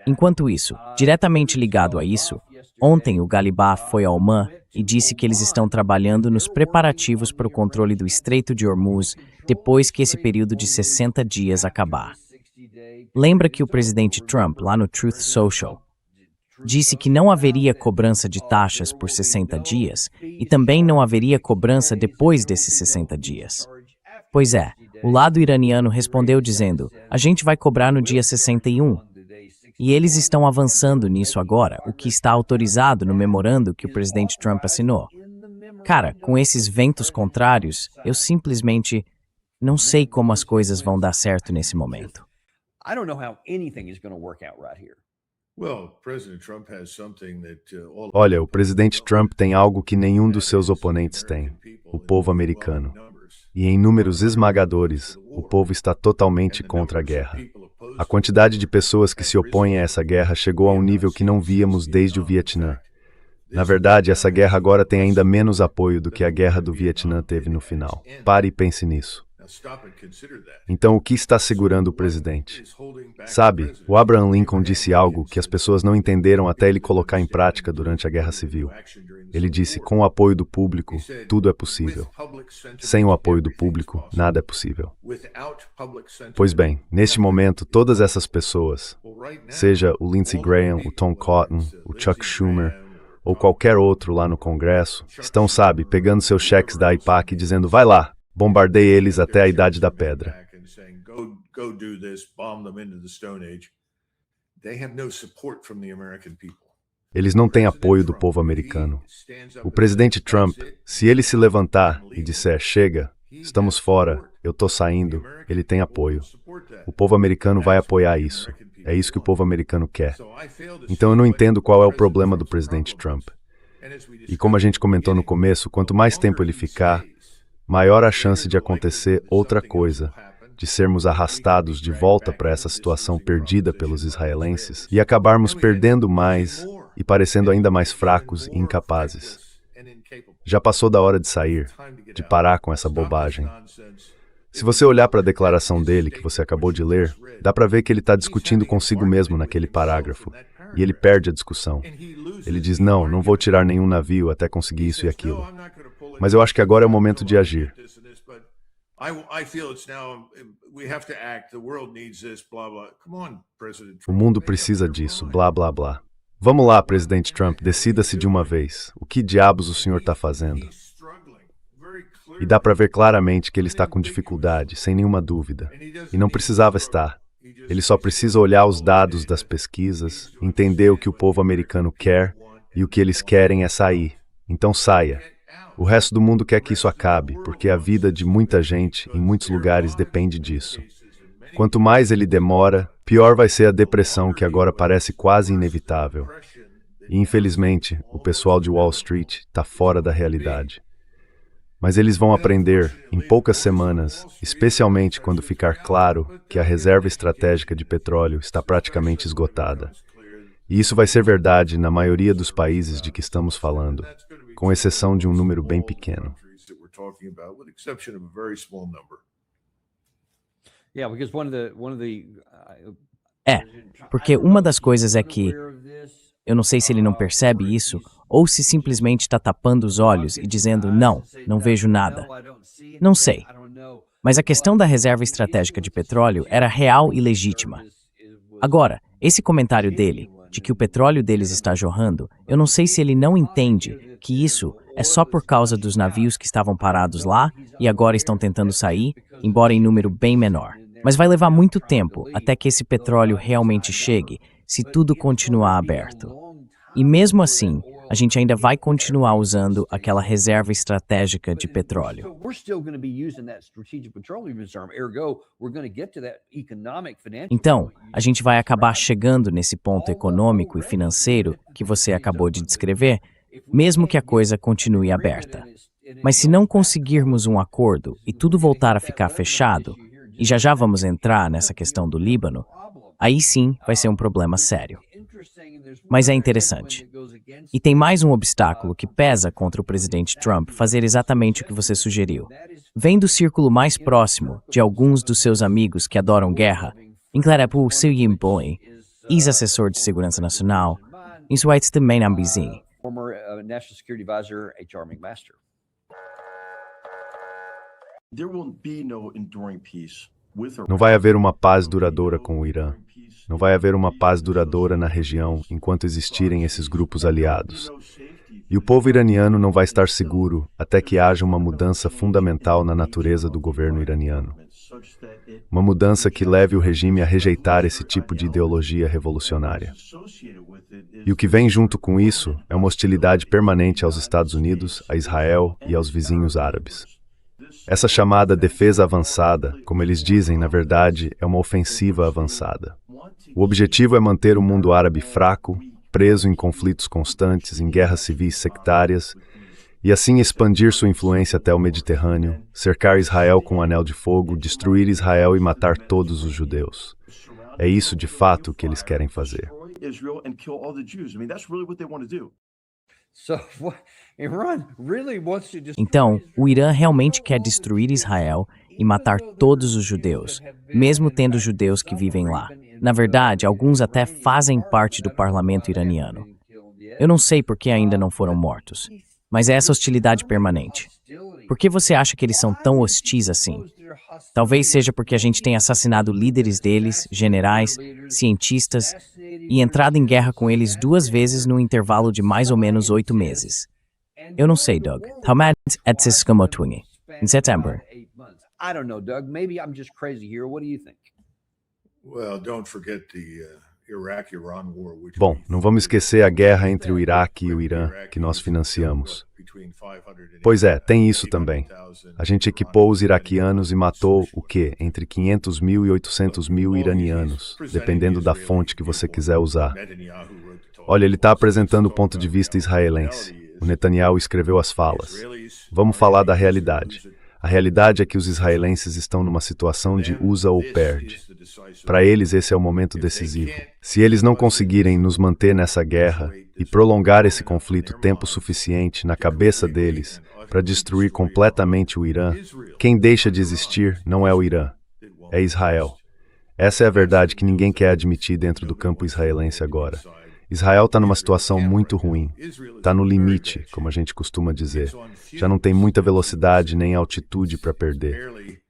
Enquanto isso, diretamente ligado a isso, ontem o Ghalibaf foi a Oman e disse que eles estão trabalhando nos preparativos para o controle do Estreito de Hormuz depois que esse período de 60 dias acabar. Lembra que o presidente Trump, lá no Truth Social, disse que não haveria cobrança de taxas por 60 dias e também não haveria cobrança depois desses 60 dias. Pois é, o lado iraniano respondeu dizendo, a gente vai cobrar no dia 61. E eles estão avançando nisso agora, o que está autorizado no memorando que o presidente Trump assinou. Cara, com esses ventos contrários, eu simplesmente não sei como as coisas vão dar certo nesse momento. Olha, o presidente Trump tem algo que nenhum dos seus oponentes tem, o povo americano. E em números esmagadores, o povo está totalmente contra a guerra. A quantidade de pessoas que se opõem a essa guerra chegou a um nível que não víamos desde o Vietnã. Na verdade, essa guerra agora tem ainda menos apoio do que a guerra do Vietnã teve no final. Pare e pense nisso. Então, o que está segurando o presidente? Sabe, o Abraham Lincoln disse algo que as pessoas não entenderam até ele colocar em prática durante a Guerra Civil. Ele disse, com o apoio do público, tudo é possível. Sem o apoio do público, nada é possível. Pois bem, neste momento, todas essas pessoas, seja o Lindsey Graham, o Tom Cotton, o Chuck Schumer, ou qualquer outro lá no Congresso, estão, sabe, pegando seus cheques da AIPAC e dizendo, vai lá, Bombardei eles até a Idade da Pedra. Eles não têm apoio do povo americano. O presidente Trump, se ele se levantar e disser, chega, estamos fora, eu tô saindo, ele tem apoio. O povo americano vai apoiar isso. É isso que o povo americano quer. Então eu não entendo qual é o problema do presidente Trump. E como a gente comentou no começo, quanto mais tempo ele ficar, maior a chance de acontecer outra coisa, de sermos arrastados de volta para essa situação perdida pelos israelenses e acabarmos perdendo mais e parecendo ainda mais fracos e incapazes. Já passou da hora de sair, de parar com essa bobagem. Se você olhar para a declaração dele, que você acabou de ler, dá para ver que ele está discutindo consigo mesmo naquele parágrafo, e ele perde a discussão. Ele diz, não vou tirar nenhum navio até conseguir isso e aquilo. Mas eu acho que agora é o momento de agir. O mundo precisa disso, blá, blá, blá. Vamos lá, presidente Trump, decida-se de uma vez. O que diabos o senhor está fazendo? E dá para ver claramente que ele está com dificuldade, sem nenhuma dúvida. E não precisava estar. Ele só precisa olhar os dados das pesquisas, entender o que o povo americano quer, e o que eles querem é sair. Então saia. O resto do mundo quer que isso acabe, porque a vida de muita gente, em muitos lugares, depende disso. Quanto mais ele demora, pior vai ser a depressão que agora parece quase inevitável. E, infelizmente, o pessoal de Wall Street está fora da realidade. Mas eles vão aprender, em poucas semanas, especialmente quando ficar claro que a reserva estratégica de petróleo está praticamente esgotada. E isso vai ser verdade na maioria dos países de que estamos falando, com exceção de um número bem pequeno. Porque uma das coisas é que, eu não sei se ele não percebe isso, ou se simplesmente está tapando os olhos e dizendo, não vejo nada. Não sei. Mas a questão da reserva estratégica de petróleo era real e legítima. Agora, esse comentário dele, de que o petróleo deles está jorrando, eu não sei se ele não entende que isso é só por causa dos navios que estavam parados lá e agora estão tentando sair, embora em número bem menor. Mas vai levar muito tempo até que esse petróleo realmente chegue, se tudo continuar aberto. E mesmo assim, a gente ainda vai continuar usando aquela reserva estratégica de petróleo. Então, a gente vai acabar chegando nesse ponto econômico e financeiro que você acabou de descrever, mesmo que a coisa continue aberta. Mas se não conseguirmos um acordo e tudo voltar a ficar fechado, e já vamos entrar nessa questão do Líbano, aí sim vai ser um problema sério. Mas é interessante. E tem mais um obstáculo que pesa contra o presidente Trump fazer exatamente o que você sugeriu. Vem do círculo mais próximo de alguns dos seus amigos que adoram guerra, incluindo o Soo-Yim Boy, ex-assessor de segurança nacional, isso é também ambizinho. Não vai haver uma paz duradoura com o Irã. Não vai haver uma paz duradoura na região enquanto existirem esses grupos aliados. E o povo iraniano não vai estar seguro até que haja uma mudança fundamental na natureza do governo iraniano. Uma mudança que leve o regime a rejeitar esse tipo de ideologia revolucionária. E o que vem junto com isso é uma hostilidade permanente aos Estados Unidos, a Israel e aos vizinhos árabes. Essa chamada defesa avançada, como eles dizem, na verdade, é uma ofensiva avançada. O objetivo é manter o mundo árabe fraco, preso em conflitos constantes, em guerras civis sectárias, e assim expandir sua influência até o Mediterrâneo, cercar Israel com um anel de fogo, destruir Israel e matar todos os judeus. É isso, de fato, que eles querem fazer. Então, o Irã realmente quer destruir Israel e matar todos os judeus, mesmo tendo judeus que vivem lá. Na verdade, alguns até fazem parte do parlamento iraniano. Eu não sei por que ainda não foram mortos, mas é essa hostilidade permanente. Por que você acha que eles são tão hostis assim? Talvez seja porque a gente tem assassinado líderes deles, generais, cientistas, e entrado em guerra com eles 2 vezes num intervalo de mais ou menos 8 meses. Eu não sei, Doug. in September. I don't know, Doug. Maybe I'm just crazy here. What do you think? Well, don't forget the Iraq-Iran war, which Bom, não vamos esquecer a guerra entre o Iraque e o Irã, que nós financiamos. Pois é, tem isso também. A gente equipou os iraquianos e matou, o quê? Entre 500 mil e 800 mil iranianos, dependendo da fonte que você quiser usar. Olha, ele está apresentando o ponto de vista israelense. O Netanyahu escreveu as falas. Vamos falar da realidade. A realidade é que os israelenses estão numa situação de usa ou perde. Para eles, esse é o momento decisivo. Se eles não conseguirem nos manter nessa guerra e prolongar esse conflito tempo suficiente na cabeça deles para destruir completamente o Irã, quem deixa de existir não é o Irã, é Israel. Essa é a verdade que ninguém quer admitir dentro do campo israelense agora. Israel está numa situação muito ruim. Está no limite, como a gente costuma dizer. Já não tem muita velocidade nem altitude para perder.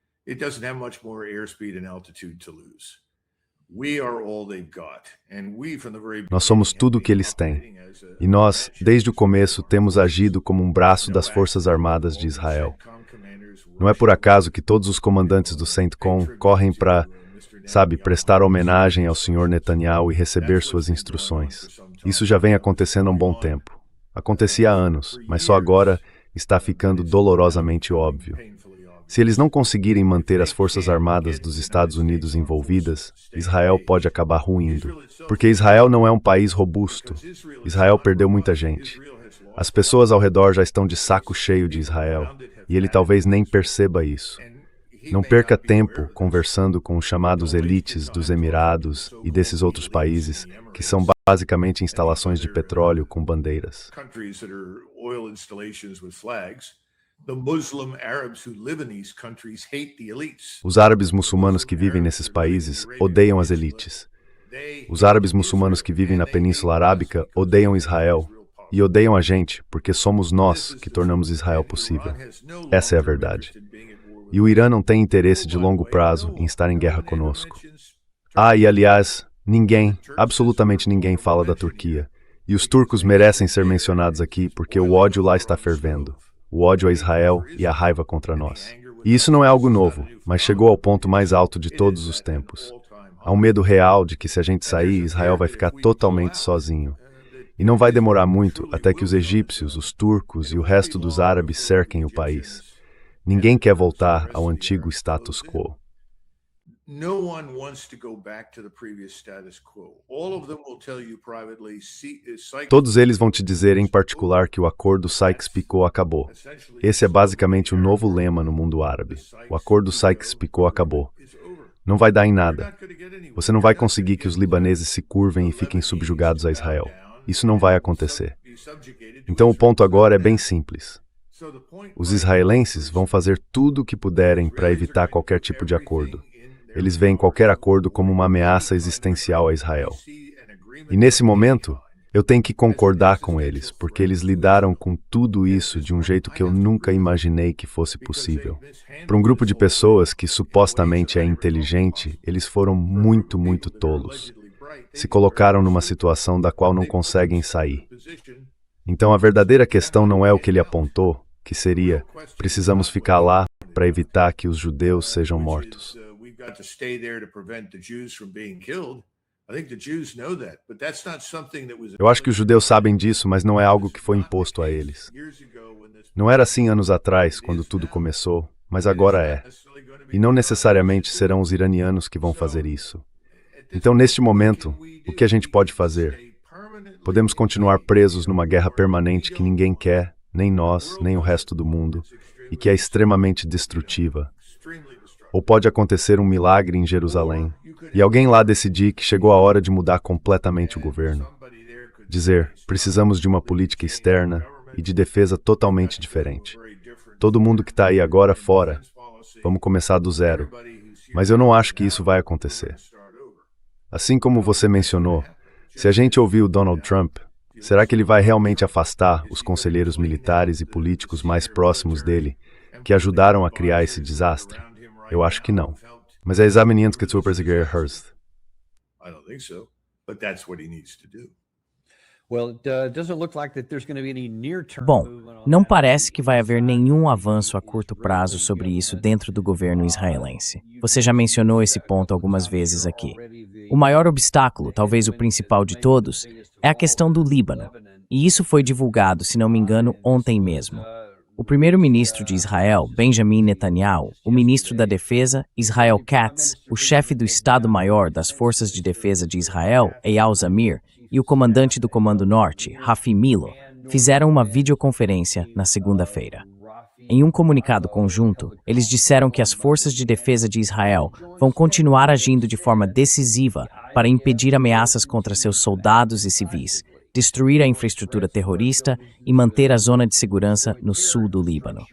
Nós somos tudo o que eles têm. E nós, desde o começo, temos agido como um braço das Forças Armadas de Israel. Não é por acaso que todos os comandantes do CENTCOM correm para, prestar homenagem ao Sr. Netanyahu e receber suas instruções. Isso já vem acontecendo há um bom tempo. Acontecia há anos, mas só agora está ficando dolorosamente óbvio. Se eles não conseguirem manter as Forças Armadas dos Estados Unidos envolvidas, Israel pode acabar ruindo. Porque Israel não é um país robusto. Israel perdeu muita gente. As pessoas ao redor já estão de saco cheio de Israel, e ele talvez nem perceba isso. Não perca tempo conversando com os chamados elites dos Emirados e desses outros países, que são basicamente instalações de petróleo com bandeiras. Os árabes muçulmanos que vivem nesses países odeiam as elites. Os árabes muçulmanos que vivem na Península Arábica odeiam Israel e odeiam a gente, porque somos nós que tornamos Israel possível. Essa é a verdade. E o Irã não tem interesse de longo prazo em estar em guerra conosco. E aliás, absolutamente ninguém fala da Turquia. E os turcos merecem ser mencionados aqui porque o ódio lá está fervendo. O ódio a Israel e a raiva contra nós. E isso não é algo novo, mas chegou ao ponto mais alto de todos os tempos. Há um medo real de que se a gente sair, Israel vai ficar totalmente sozinho. E não vai demorar muito até que os egípcios, os turcos e o resto dos árabes cerquem o país. Ninguém quer voltar ao antigo status quo. Todos eles vão te dizer em particular que o acordo Sykes-Picot acabou. Esse é basicamente o novo lema no mundo árabe. O acordo Sykes-Picot acabou. Não vai dar em nada. Você não vai conseguir que os libaneses se curvem e fiquem subjugados a Israel. Isso não vai acontecer. Então o ponto agora é bem simples. Os israelenses vão fazer tudo o que puderem para evitar qualquer tipo de acordo. Eles veem qualquer acordo como uma ameaça existencial a Israel. E nesse momento, eu tenho que concordar com eles, porque eles lidaram com tudo isso de um jeito que eu nunca imaginei que fosse possível. Para um grupo de pessoas que supostamente é inteligente, eles foram muito, muito tolos. Se colocaram numa situação da qual não conseguem sair. Então a verdadeira questão não é o que ele apontou, que seria, precisamos ficar lá para evitar que os judeus sejam mortos. Eu acho que os judeus sabem disso, mas não é algo que foi imposto a eles. Não era assim anos atrás, quando tudo começou, mas agora é. E não necessariamente serão os iranianos que vão fazer isso. Então, neste momento, o que a gente pode fazer? Podemos continuar presos numa guerra permanente que ninguém quer, nem nós, nem o resto do mundo, e que é extremamente destrutiva. Ou pode acontecer um milagre em Jerusalém, e alguém lá decidir que chegou a hora de mudar completamente o governo. Dizer, precisamos de uma política externa e de defesa totalmente diferente. Todo mundo que está aí agora fora, vamos começar do zero. Mas eu não acho que isso vai acontecer. Assim como você mencionou, se a gente ouvir o Donald Trump, será que ele vai realmente afastar os conselheiros militares e políticos mais próximos dele, que ajudaram a criar esse desastre? Eu acho que não. Mas é exatamente o que o presidente Hearst. Bom, não parece que vai haver nenhum avanço a curto prazo sobre isso dentro do governo israelense. Você já mencionou esse ponto algumas vezes aqui. O maior obstáculo, talvez o principal de todos, é a questão do Líbano. E isso foi divulgado, se não me engano, ontem mesmo. O primeiro-ministro de Israel, Benjamin Netanyahu, o ministro da Defesa, Israel Katz, o chefe do Estado-Maior das Forças de Defesa de Israel, Eyal Zamir, e o comandante do Comando Norte, Rafi Milo, fizeram uma videoconferência na segunda-feira. Em um comunicado conjunto, eles disseram que as forças de defesa de Israel vão continuar agindo de forma decisiva para impedir ameaças contra seus soldados e civis, destruir a infraestrutura terrorista e manter a zona de segurança no sul do Líbano.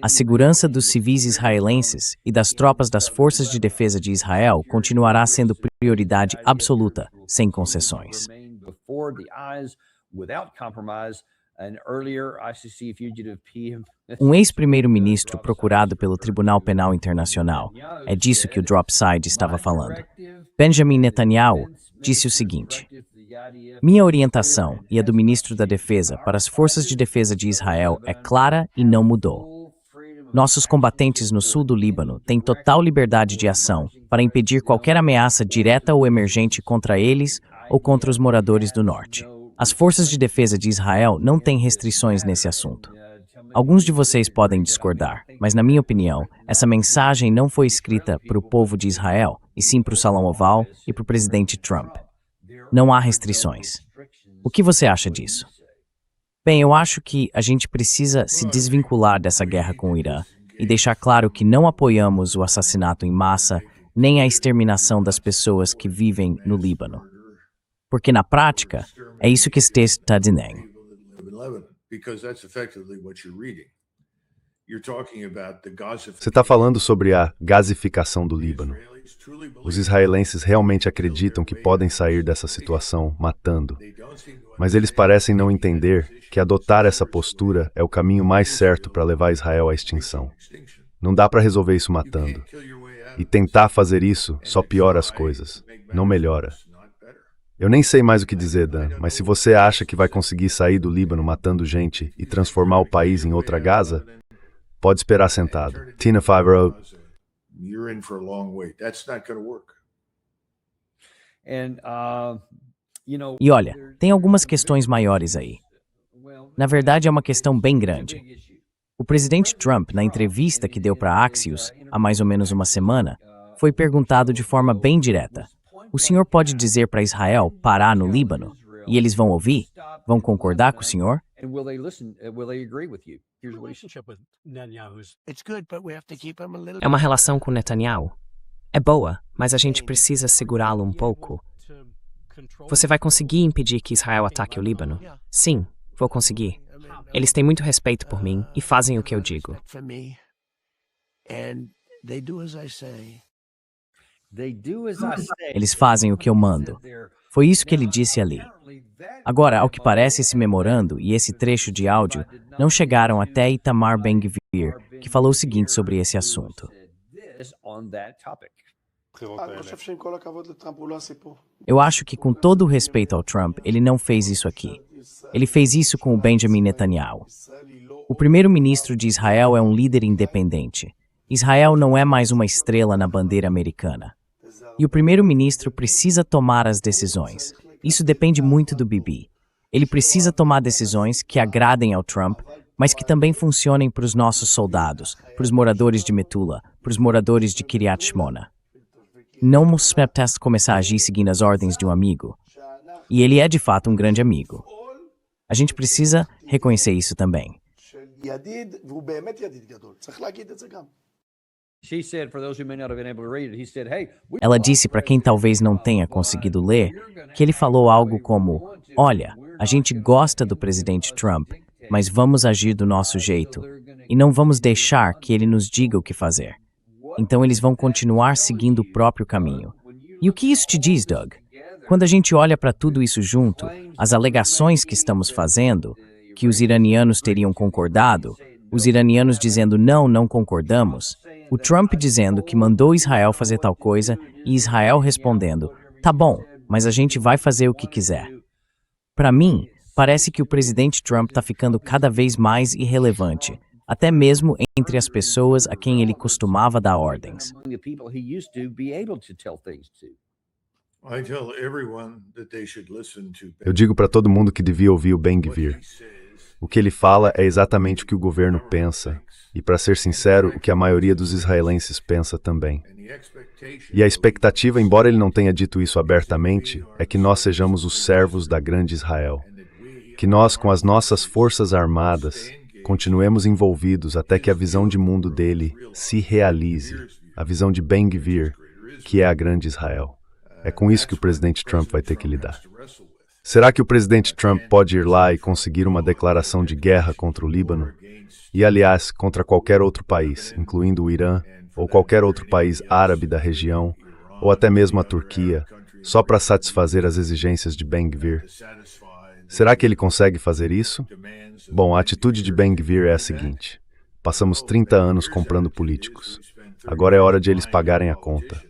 A segurança dos civis israelenses e das tropas das forças de defesa de Israel continuará sendo prioridade absoluta, sem concessões. Um ex-primeiro-ministro procurado pelo Tribunal Penal Internacional, é disso que o Dropside estava falando. Benjamin Netanyahu disse o seguinte: minha orientação e a do ministro da Defesa para as forças de defesa de Israel é clara e não mudou. Nossos combatentes no sul do Líbano têm total liberdade de ação para impedir qualquer ameaça direta ou emergente contra eles ou contra os moradores do norte. As forças de defesa de Israel não têm restrições nesse assunto. Alguns de vocês podem discordar, mas na minha opinião, essa mensagem não foi escrita para o povo de Israel, e sim para o Salão Oval e para o presidente Trump. Não há restrições. O que você acha disso? Bem, eu acho que a gente precisa se desvincular dessa guerra com o Irã e deixar claro que não apoiamos o assassinato em massa nem a exterminação das pessoas que vivem no Líbano. Porque, na prática, é isso que esse texto está dizendo. Você está falando sobre a gasificação do Líbano. Os israelenses realmente acreditam que podem sair dessa situação matando, mas eles parecem não entender que adotar essa postura é o caminho mais certo para levar Israel à extinção. Não dá para resolver isso matando. E tentar fazer isso só piora as coisas, não melhora. Eu nem sei mais o que dizer, Dan, mas se você acha que vai conseguir sair do Líbano matando gente e transformar o país em outra Gaza, pode esperar sentado. Tina Favreau. You're in for a long wait. That's not going to work. E olha, tem algumas questões maiores aí. Na verdade, é uma questão bem grande. O presidente Trump, na entrevista que deu para Axios, há mais ou menos uma semana, foi perguntado de forma bem direta: o senhor pode dizer para Israel parar no Líbano? E eles vão ouvir? Vão concordar com o senhor? É uma relação com Netanyahu. É boa, mas a gente precisa segurá-lo um pouco. Você vai conseguir impedir que Israel ataque o Líbano? Sim, vou conseguir. Eles têm muito respeito por mim e fazem o que eu digo. Eles fazem o que eu mando. Foi isso que ele disse ali. Agora, ao que parece, esse memorando e esse trecho de áudio não chegaram até Itamar Ben-Gvir, que falou o seguinte sobre esse assunto. Eu acho que, com todo o respeito ao Trump, ele não fez isso aqui. Ele fez isso com o Benjamin Netanyahu. O primeiro-ministro de Israel é um líder independente. Israel não é mais uma estrela na bandeira americana. E o primeiro-ministro precisa tomar as decisões. Isso depende muito do Bibi. Ele precisa tomar decisões que agradem ao Trump, mas que também funcionem para os nossos soldados, para os moradores de Metula, para os moradores de Kiryat Shmona. Não Mosfeptest começar a agir seguindo as ordens de um amigo. E ele é de fato um grande amigo. A gente precisa reconhecer isso também. Ela disse para quem talvez não tenha conseguido ler, que ele falou algo como: olha, a gente gosta do presidente Trump, mas vamos agir do nosso jeito, e não vamos deixar que ele nos diga o que fazer. Então eles vão continuar seguindo o próprio caminho. E o que isso te diz, Doug? Quando a gente olha para tudo isso junto, as alegações que estamos fazendo, que os iranianos teriam concordado, os iranianos dizendo não concordamos, o Trump dizendo que mandou Israel fazer tal coisa e Israel respondendo, tá bom, mas a gente vai fazer o que quiser. Para mim, parece que o presidente Trump está ficando cada vez mais irrelevante, até mesmo entre as pessoas a quem ele costumava dar ordens. Among the people he used to be able to tell things to. I tell everyone that they should listen to Ben. Eu digo para todo mundo que devia ouvir o Ben-Gvir. O que ele fala é exatamente o que o governo pensa, e, para ser sincero, o que a maioria dos israelenses pensa também. E a expectativa, embora ele não tenha dito isso abertamente, é que nós sejamos os servos da grande Israel. Que nós, com as nossas forças armadas, continuemos envolvidos até que a visão de mundo dele se realize, a visão de Ben-Gvir, que é a grande Israel. É com isso que o presidente Trump vai ter que lidar. Será que o presidente Trump pode ir lá e conseguir uma declaração de guerra contra o Líbano? E, aliás, contra qualquer outro país, incluindo o Irã, ou qualquer outro país árabe da região, ou até mesmo a Turquia, só para satisfazer as exigências de Ben-Gvir? Será que ele consegue fazer isso? Bom, a atitude de Ben-Gvir é a seguinte: passamos 30 anos comprando políticos. Agora é hora de eles pagarem a conta.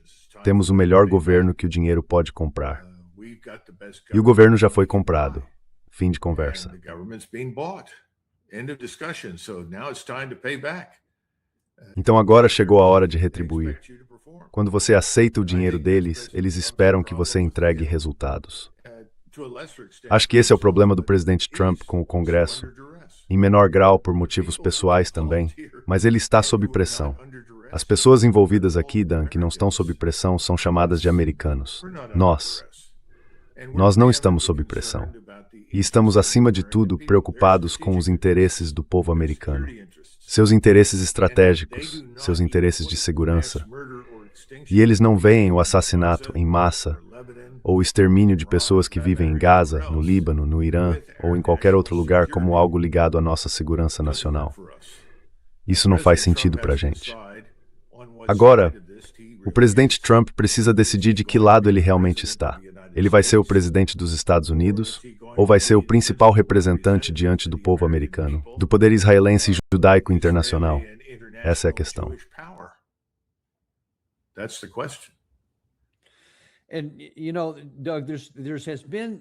Temos o melhor governo que o dinheiro pode comprar. E o governo já foi comprado. Fim de conversa. The government's being bought. End of discussion. So now it's time to pay back. Então agora chegou a hora de retribuir. Quando você aceita o dinheiro deles, eles esperam que você entregue resultados. Acho que esse é o problema do presidente Trump com o Congresso, em menor grau por motivos pessoais também, mas ele está sob pressão. As pessoas envolvidas aqui, Dan, que não estão sob pressão, são chamadas de americanos. Nós não estamos sob pressão. E estamos, acima de tudo, preocupados com os interesses do povo americano. Seus interesses estratégicos, seus interesses de segurança. E eles não veem o assassinato em massa ou o extermínio de pessoas que vivem em Gaza, no Líbano, no Irã ou em qualquer outro lugar como algo ligado à nossa segurança nacional. Isso não faz sentido para a gente. Agora, o presidente Trump precisa decidir de que lado ele realmente está. Ele vai ser o presidente dos Estados Unidos ou vai ser o principal representante diante do povo americano, do poder israelense e judaico internacional? Essa é a questão. That's the question.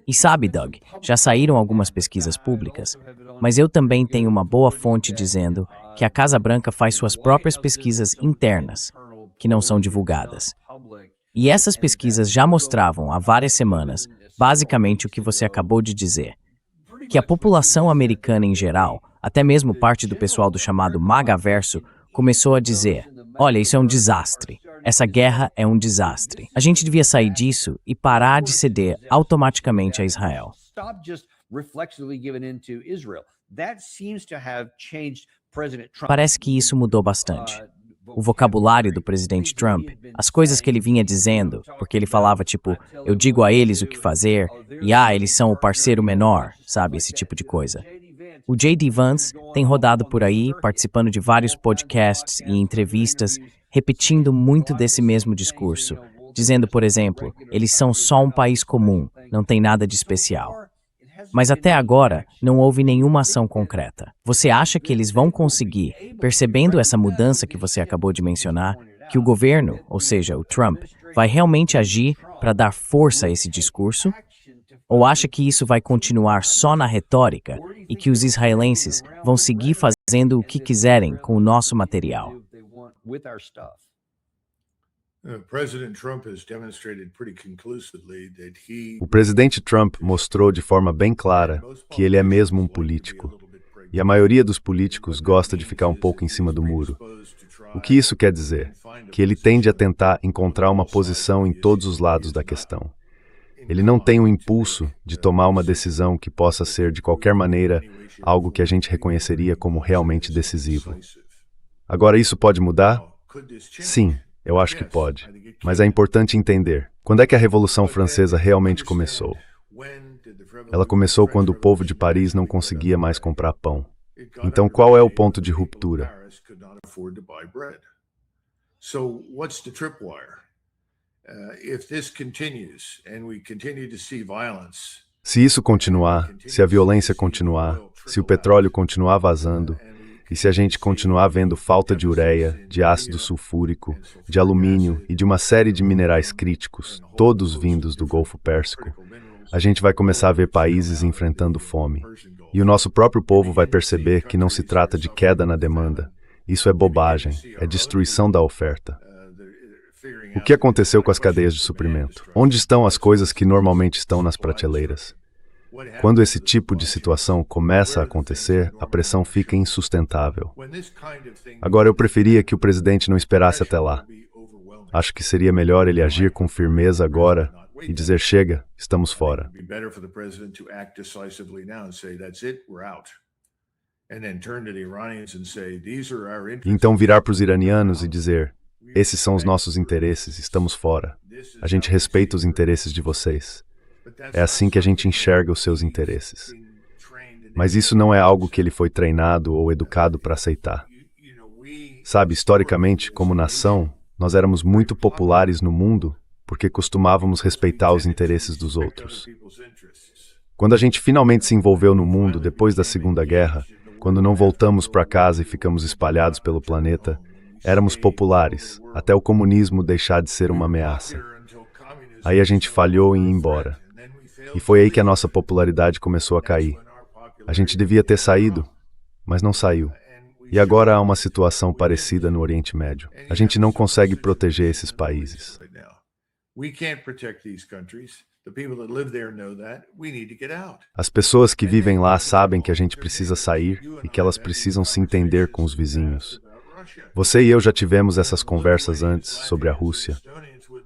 E sabe, Doug, já saíram algumas pesquisas públicas, mas eu também tenho uma boa fonte dizendo que a Casa Branca faz suas próprias pesquisas internas, que não são divulgadas. E essas pesquisas já mostravam há várias semanas, basicamente o que você acabou de dizer, que a população americana em geral, até mesmo parte do pessoal do chamado MAGAverso, começou a dizer: olha, isso é um desastre. Essa guerra é um desastre. A gente devia sair disso e parar de ceder automaticamente a Israel. Parece que isso mudou bastante. O vocabulário do presidente Trump, as coisas que ele vinha dizendo, porque ele falava tipo, eu digo a eles o que fazer, e eles são o parceiro menor, sabe, esse tipo de coisa. O J.D. Vance tem rodado por aí, participando de vários podcasts e entrevistas, repetindo muito desse mesmo discurso, dizendo, por exemplo, eles são só um país comum, não tem nada de especial. Mas até agora, não houve nenhuma ação concreta. Você acha que eles vão conseguir, percebendo essa mudança que você acabou de mencionar, que o governo, ou seja, o Trump, vai realmente agir para dar força a esse discurso? Ou acha que isso vai continuar só na retórica e que os israelenses vão seguir fazendo o que quiserem com o nosso material? O presidente Trump mostrou de forma bem clara que ele é mesmo um político. E a maioria dos políticos gosta de ficar um pouco em cima do muro. O que isso quer dizer? Que ele tende a tentar encontrar uma posição em todos os lados da questão. Ele não tem o impulso de tomar uma decisão que possa ser, de qualquer maneira, algo que a gente reconheceria como realmente decisivo. Agora, isso pode mudar? Sim, eu acho que pode. Mas é importante entender, quando é que a Revolução Francesa realmente começou? Ela começou quando o povo de Paris não conseguia mais comprar pão. Então, qual é o ponto de ruptura? Se isso continuar, se a violência continuar, se o petróleo continuar vazando, e se a gente continuar vendo falta de ureia, de ácido sulfúrico, de alumínio e de uma série de minerais críticos, todos vindos do Golfo Pérsico, a gente vai começar a ver países enfrentando fome. E o nosso próprio povo vai perceber que não se trata de queda na demanda. Isso é bobagem, é destruição da oferta. O que aconteceu com as cadeias de suprimento? Onde estão as coisas que normalmente estão nas prateleiras? Quando esse tipo de situação começa a acontecer, a pressão fica insustentável. Agora, eu preferia que o presidente não esperasse até lá. Acho que seria melhor ele agir com firmeza agora e dizer: chega, estamos fora. E então virar para os iranianos e dizer: esses são os nossos interesses, estamos fora. A gente respeita os interesses de vocês. É assim que a gente enxerga os seus interesses. Mas isso não é algo que ele foi treinado ou educado para aceitar. Sabe, historicamente, como nação, nós éramos muito populares no mundo porque costumávamos respeitar os interesses dos outros. Quando a gente finalmente se envolveu no mundo depois da Segunda Guerra, quando não voltamos para casa e ficamos espalhados pelo planeta, éramos populares, até o comunismo deixar de ser uma ameaça. Aí a gente falhou em ir embora. E foi aí que a nossa popularidade começou a cair. A gente devia ter saído, mas não saiu. E agora há uma situação parecida no Oriente Médio. A gente não consegue proteger esses países. As pessoas que vivem lá sabem que a gente precisa sair e que elas precisam se entender com os vizinhos. Você e eu já tivemos essas conversas antes sobre a Rússia.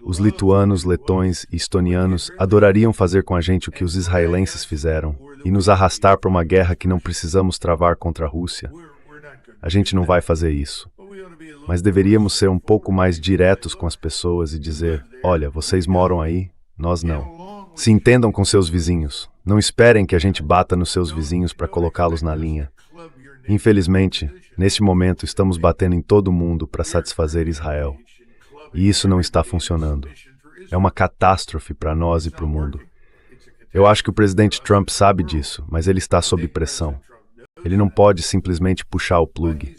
Os lituanos, letões e estonianos adorariam fazer com a gente o que os israelenses fizeram e nos arrastar para uma guerra que não precisamos travar contra a Rússia. A gente não vai fazer isso. Mas deveríamos ser um pouco mais diretos com as pessoas e dizer: olha, vocês moram aí, nós não. Se entendam com seus vizinhos. Não esperem que a gente bata nos seus vizinhos para colocá-los na linha. Infelizmente, neste momento estamos batendo em todo mundo para satisfazer Israel. E isso não está funcionando. É uma catástrofe para nós e para o mundo. Eu acho que o presidente Trump sabe disso, mas ele está sob pressão. Ele não pode simplesmente puxar o plug.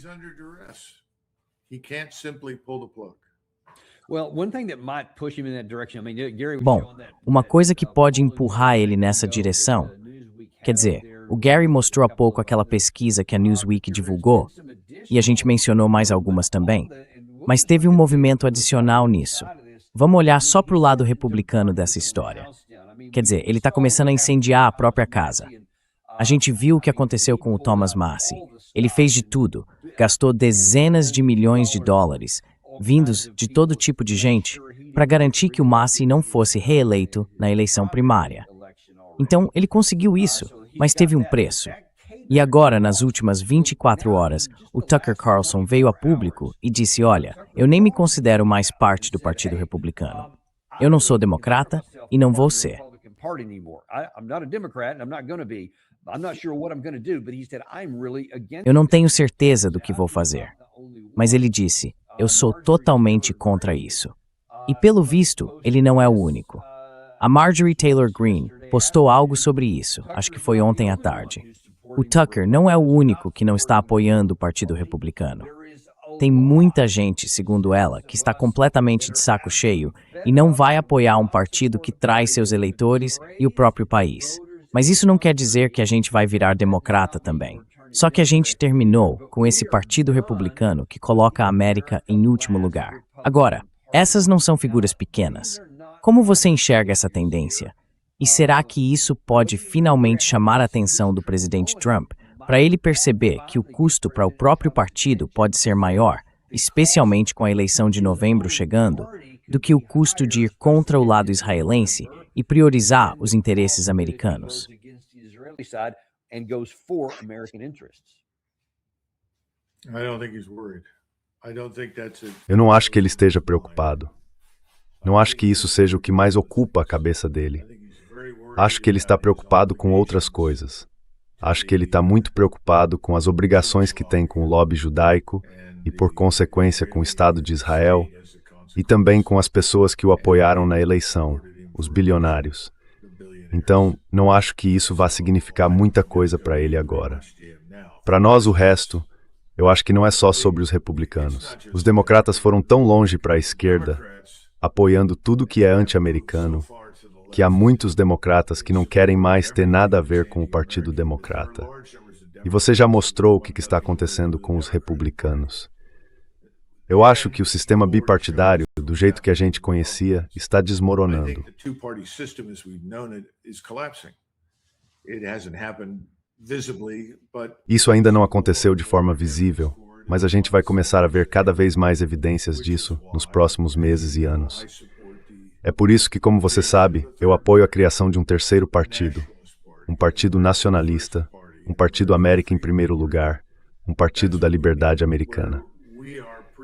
Bom, uma coisa que pode empurrar ele nessa direção, quer dizer, o Gary mostrou há pouco aquela pesquisa que a Newsweek divulgou, e a gente mencionou mais algumas também, mas teve um movimento adicional nisso. Vamos olhar só para o lado republicano dessa história. Quer dizer, ele está começando a incendiar a própria casa. A gente viu o que aconteceu com o Thomas Massie. Ele fez de tudo, gastou dezenas de milhões de dólares, vindos de todo tipo de gente, para garantir que o Massie não fosse reeleito na eleição primária. Então, ele conseguiu isso, mas teve um preço. E agora, nas últimas 24 horas, o Tucker Carlson veio a público e disse: olha, eu nem me considero mais parte do Partido Republicano. Eu não sou democrata e não vou ser. Eu não tenho certeza do que vou fazer. Mas ele disse: eu sou totalmente contra isso. E pelo visto, ele não é o único. A Marjorie Taylor Greene postou algo sobre isso, acho que foi ontem à tarde. O Tucker não é o único que não está apoiando o Partido Republicano. Tem muita gente, segundo ela, que está completamente de saco cheio e não vai apoiar um partido que traz seus eleitores e o próprio país. Mas isso não quer dizer que a gente vai virar democrata também. Só que a gente terminou com esse Partido Republicano que coloca a América em último lugar. Agora, essas não são figuras pequenas. Como você enxerga essa tendência? E será que isso pode finalmente chamar a atenção do presidente Trump para ele perceber que o custo para o próprio partido pode ser maior, especialmente com a eleição de novembro chegando, do que o custo de ir contra o lado israelense e priorizar os interesses americanos? Eu não acho que ele esteja preocupado. Não acho que isso seja o que mais ocupa a cabeça dele. Acho que ele está preocupado com outras coisas. Acho que ele está muito preocupado com as obrigações que tem com o lobby judaico e, por consequência, com o Estado de Israel e também com as pessoas que o apoiaram na eleição, os bilionários. Então, não acho que isso vá significar muita coisa para ele agora. Para nós, o resto, eu acho que não é só sobre os republicanos. Os democratas foram tão longe para a esquerda, apoiando tudo que é anti-americano, que há muitos democratas que não querem mais ter nada a ver com o Partido Democrata. E você já mostrou o que está acontecendo com os republicanos. Eu acho que o sistema bipartidário, do jeito que a gente conhecia, está desmoronando. Isso ainda não aconteceu de forma visível, mas a gente vai começar a ver cada vez mais evidências disso nos próximos meses e anos. É por isso que, como você sabe, eu apoio a criação de um terceiro partido, um partido nacionalista, um partido América em primeiro lugar, um partido da liberdade americana.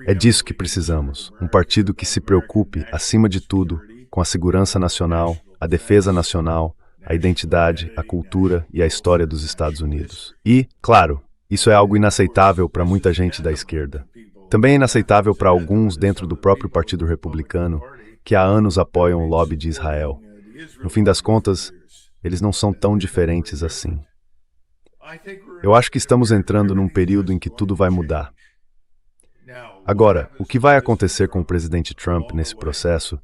É disso que precisamos, um partido que se preocupe, acima de tudo, com a segurança nacional, a defesa nacional, a identidade, a cultura e a história dos Estados Unidos. E, claro, isso é algo inaceitável para muita gente da esquerda. Também é inaceitável para alguns dentro do próprio Partido Republicano, que há anos apoiam o lobby de Israel. No fim das contas, eles não são tão diferentes assim. Eu acho que estamos entrando num período em que tudo vai mudar. Agora, o que vai acontecer com o presidente Trump nesse processo?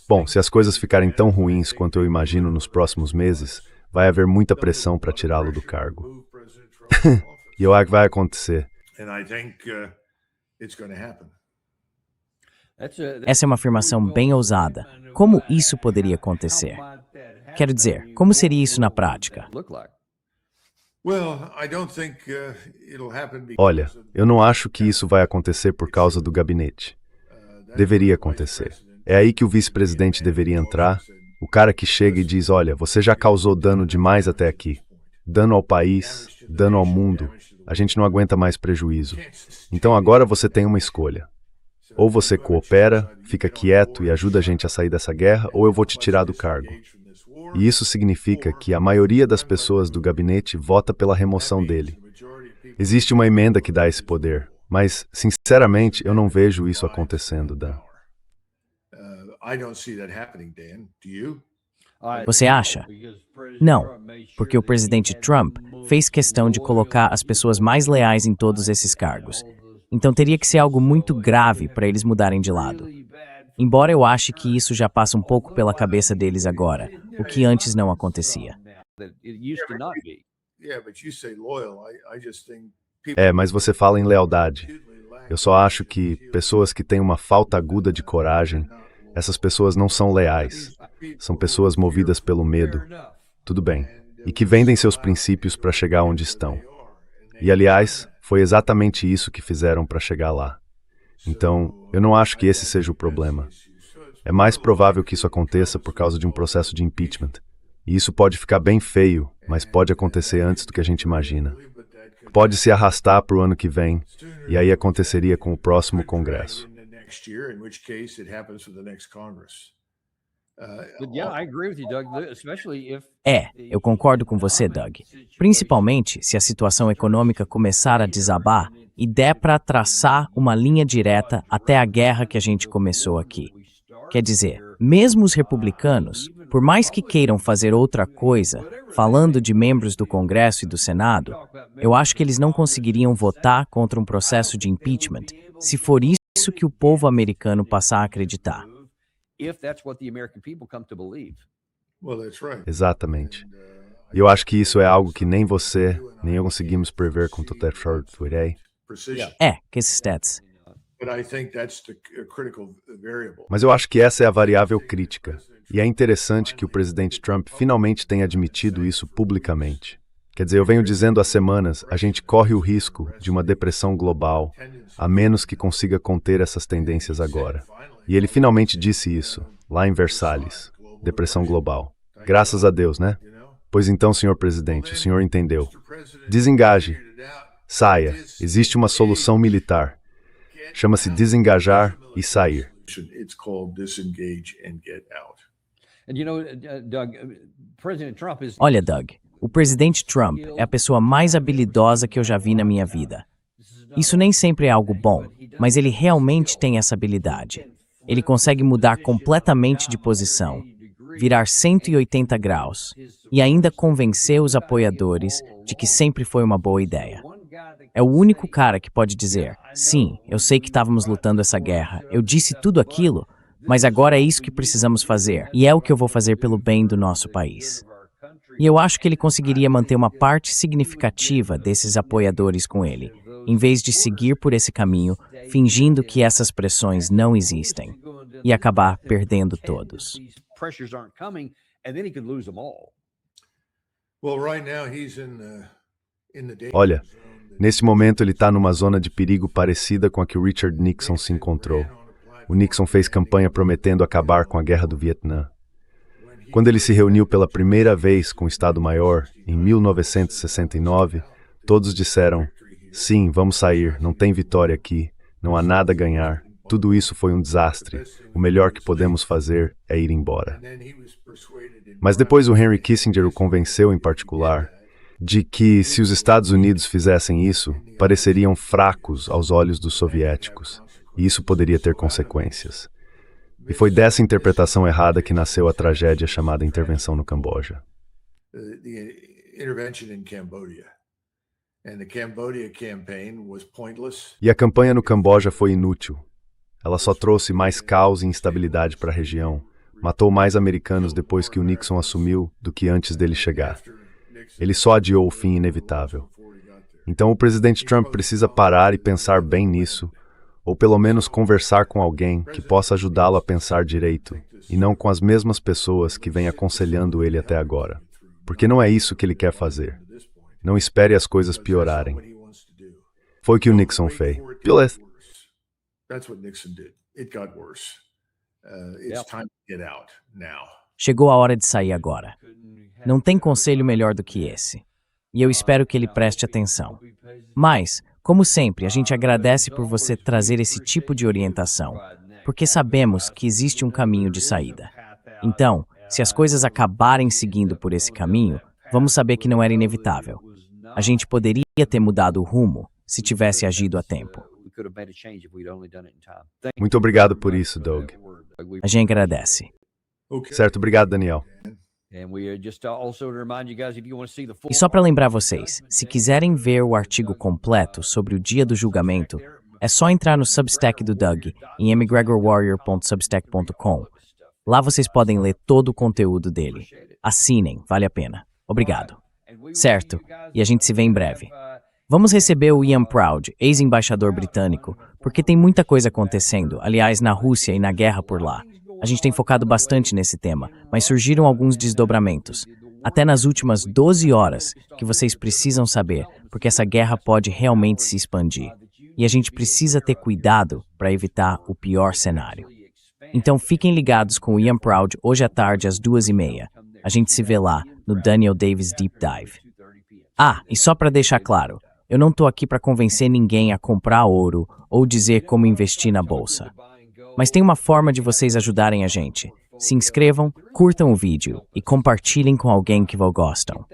Bom, se as coisas ficarem tão ruins quanto eu imagino nos próximos meses, vai haver muita pressão para tirá-lo do cargo. E eu acho que vai acontecer. Essa é uma afirmação bem ousada. Como isso poderia acontecer? Quero dizer, como seria isso na prática? Olha, eu não acho que isso vai acontecer por causa do gabinete. Deveria acontecer. É aí que o vice-presidente deveria entrar, o cara que chega e diz, olha, você já causou dano demais até aqui. Dano ao país, dano ao mundo. A gente não aguenta mais prejuízo. Então agora você tem uma escolha. Ou você coopera, fica quieto e ajuda a gente a sair dessa guerra, ou eu vou te tirar do cargo. E isso significa que a maioria das pessoas do gabinete vota pela remoção dele. Existe uma emenda que dá esse poder, mas, sinceramente, eu não vejo isso acontecendo, Dan. Você acha? Não, porque o presidente Trump fez questão de colocar as pessoas mais leais em todos esses cargos. Então teria que ser algo muito grave para eles mudarem de lado. Embora eu ache que isso já passa um pouco pela cabeça deles agora, o que antes não acontecia. Mas você fala em lealdade. Eu só acho que pessoas que têm uma falta aguda de coragem, essas pessoas não são leais. São pessoas movidas pelo medo. Tudo bem. E que vendem seus princípios para chegar onde estão. E, aliás, foi exatamente isso que fizeram para chegar lá. Então, eu não acho que esse seja o problema. É mais provável que isso aconteça por causa de um processo de impeachment. E isso pode ficar bem feio, mas pode acontecer antes do que a gente imagina. Pode se arrastar para o ano que vem, e aí aconteceria com o próximo Congresso. Eu concordo com você, Doug. Principalmente se a situação econômica começar a desabar e der para traçar uma linha direta até a guerra que a gente começou aqui. Quer dizer, mesmo os republicanos, por mais que queiram fazer outra coisa, falando de membros do Congresso e do Senado, eu acho que eles não conseguiriam votar contra um processo de impeachment, se for isso que o povo americano passar a acreditar. Exatamente. E eu acho que isso é algo que nem você, nem eu conseguimos prever com total certeza. Que esses stats. Mas eu acho que essa é a variável crítica. E é interessante que o presidente Trump finalmente tenha admitido isso publicamente. Quer dizer, eu venho dizendo há semanas, a gente corre o risco de uma depressão global, a menos que consiga conter essas tendências agora. E ele finalmente disse isso, lá em Versalhes. Depressão global. Graças a Deus, né? Pois então, senhor presidente, o senhor entendeu. Desengaje. Saia. Existe uma solução militar. Chama-se desengajar e sair. Olha, Doug, o presidente Trump é a pessoa mais habilidosa que eu já vi na minha vida. Isso nem sempre é algo bom, mas ele realmente tem essa habilidade. Ele consegue mudar completamente de posição, virar 180 graus e ainda convencer os apoiadores de que sempre foi uma boa ideia. É o único cara que pode dizer, sim, eu sei que estávamos lutando essa guerra, eu disse tudo aquilo, Mas agora é isso que precisamos fazer, e é o que eu vou fazer pelo bem do nosso país. E eu acho que ele conseguiria manter uma parte significativa desses apoiadores com ele, em vez de seguir por esse caminho, fingindo que essas pressões não existem, e acabar perdendo todos. Olha, nesse momento ele está numa zona de perigo parecida com a que o Richard Nixon se encontrou. O Nixon fez campanha prometendo acabar com a guerra do Vietnã. Quando ele se reuniu pela primeira vez com o Estado-Maior, em 1969, todos disseram: sim, vamos sair, não tem vitória aqui, não há nada a ganhar, tudo isso foi um desastre, o melhor que podemos fazer é ir embora. Mas depois o Henry Kissinger o convenceu em particular de que, se os Estados Unidos fizessem isso, pareceriam fracos aos olhos dos soviéticos, e isso poderia ter consequências. E foi dessa interpretação errada que nasceu a tragédia chamada Intervenção no Camboja. E a campanha no Camboja foi inútil. Ela só trouxe mais caos e instabilidade para a região, matou mais americanos depois que o Nixon assumiu do que antes dele chegar. Ele só adiou o fim inevitável. Então o presidente Trump precisa parar e pensar bem nisso, ou pelo menos conversar com alguém que possa ajudá-lo a pensar direito, e não com as mesmas pessoas que vêm aconselhando ele até agora. Porque não é isso que ele quer fazer. Não espere as coisas piorarem. Foi o que o Nixon fez. Chegou a hora de sair agora. Não tem conselho melhor do que esse. E eu espero que ele preste atenção. Mas, como sempre, a gente agradece por você trazer esse tipo de orientação, porque sabemos que existe um caminho de saída. Então, se as coisas acabarem seguindo por esse caminho, vamos saber que não era inevitável. A gente poderia ter mudado o rumo se tivesse agido a tempo. Muito obrigado por isso, Doug. A gente agradece. Certo, obrigado, Daniel. E só para lembrar vocês, se quiserem ver o artigo completo sobre o dia do julgamento, é só entrar no Substack do Doug, em mcgregorwarrior.substack.com. Lá vocês podem ler todo o conteúdo dele. Assinem, vale a pena. Obrigado. Certo, e a gente se vê em breve. Vamos receber o Ian Proud, ex-embaixador britânico, porque tem muita coisa acontecendo, aliás, na Rússia e na guerra por lá. A gente tem focado bastante nesse tema, mas surgiram alguns desdobramentos, até nas últimas 12 horas, que vocês precisam saber, porque essa guerra pode realmente se expandir. E a gente precisa ter cuidado para evitar o pior cenário. Então fiquem ligados com o Ian Proud hoje à tarde às 2h30. A gente se vê lá, no Daniel Davis Deep Dive. Ah, e só para deixar claro, eu não tô aqui para convencer ninguém a comprar ouro ou dizer como investir na bolsa. Mas tem uma forma de vocês ajudarem a gente. Se inscrevam, curtam o vídeo e compartilhem com alguém que gostam.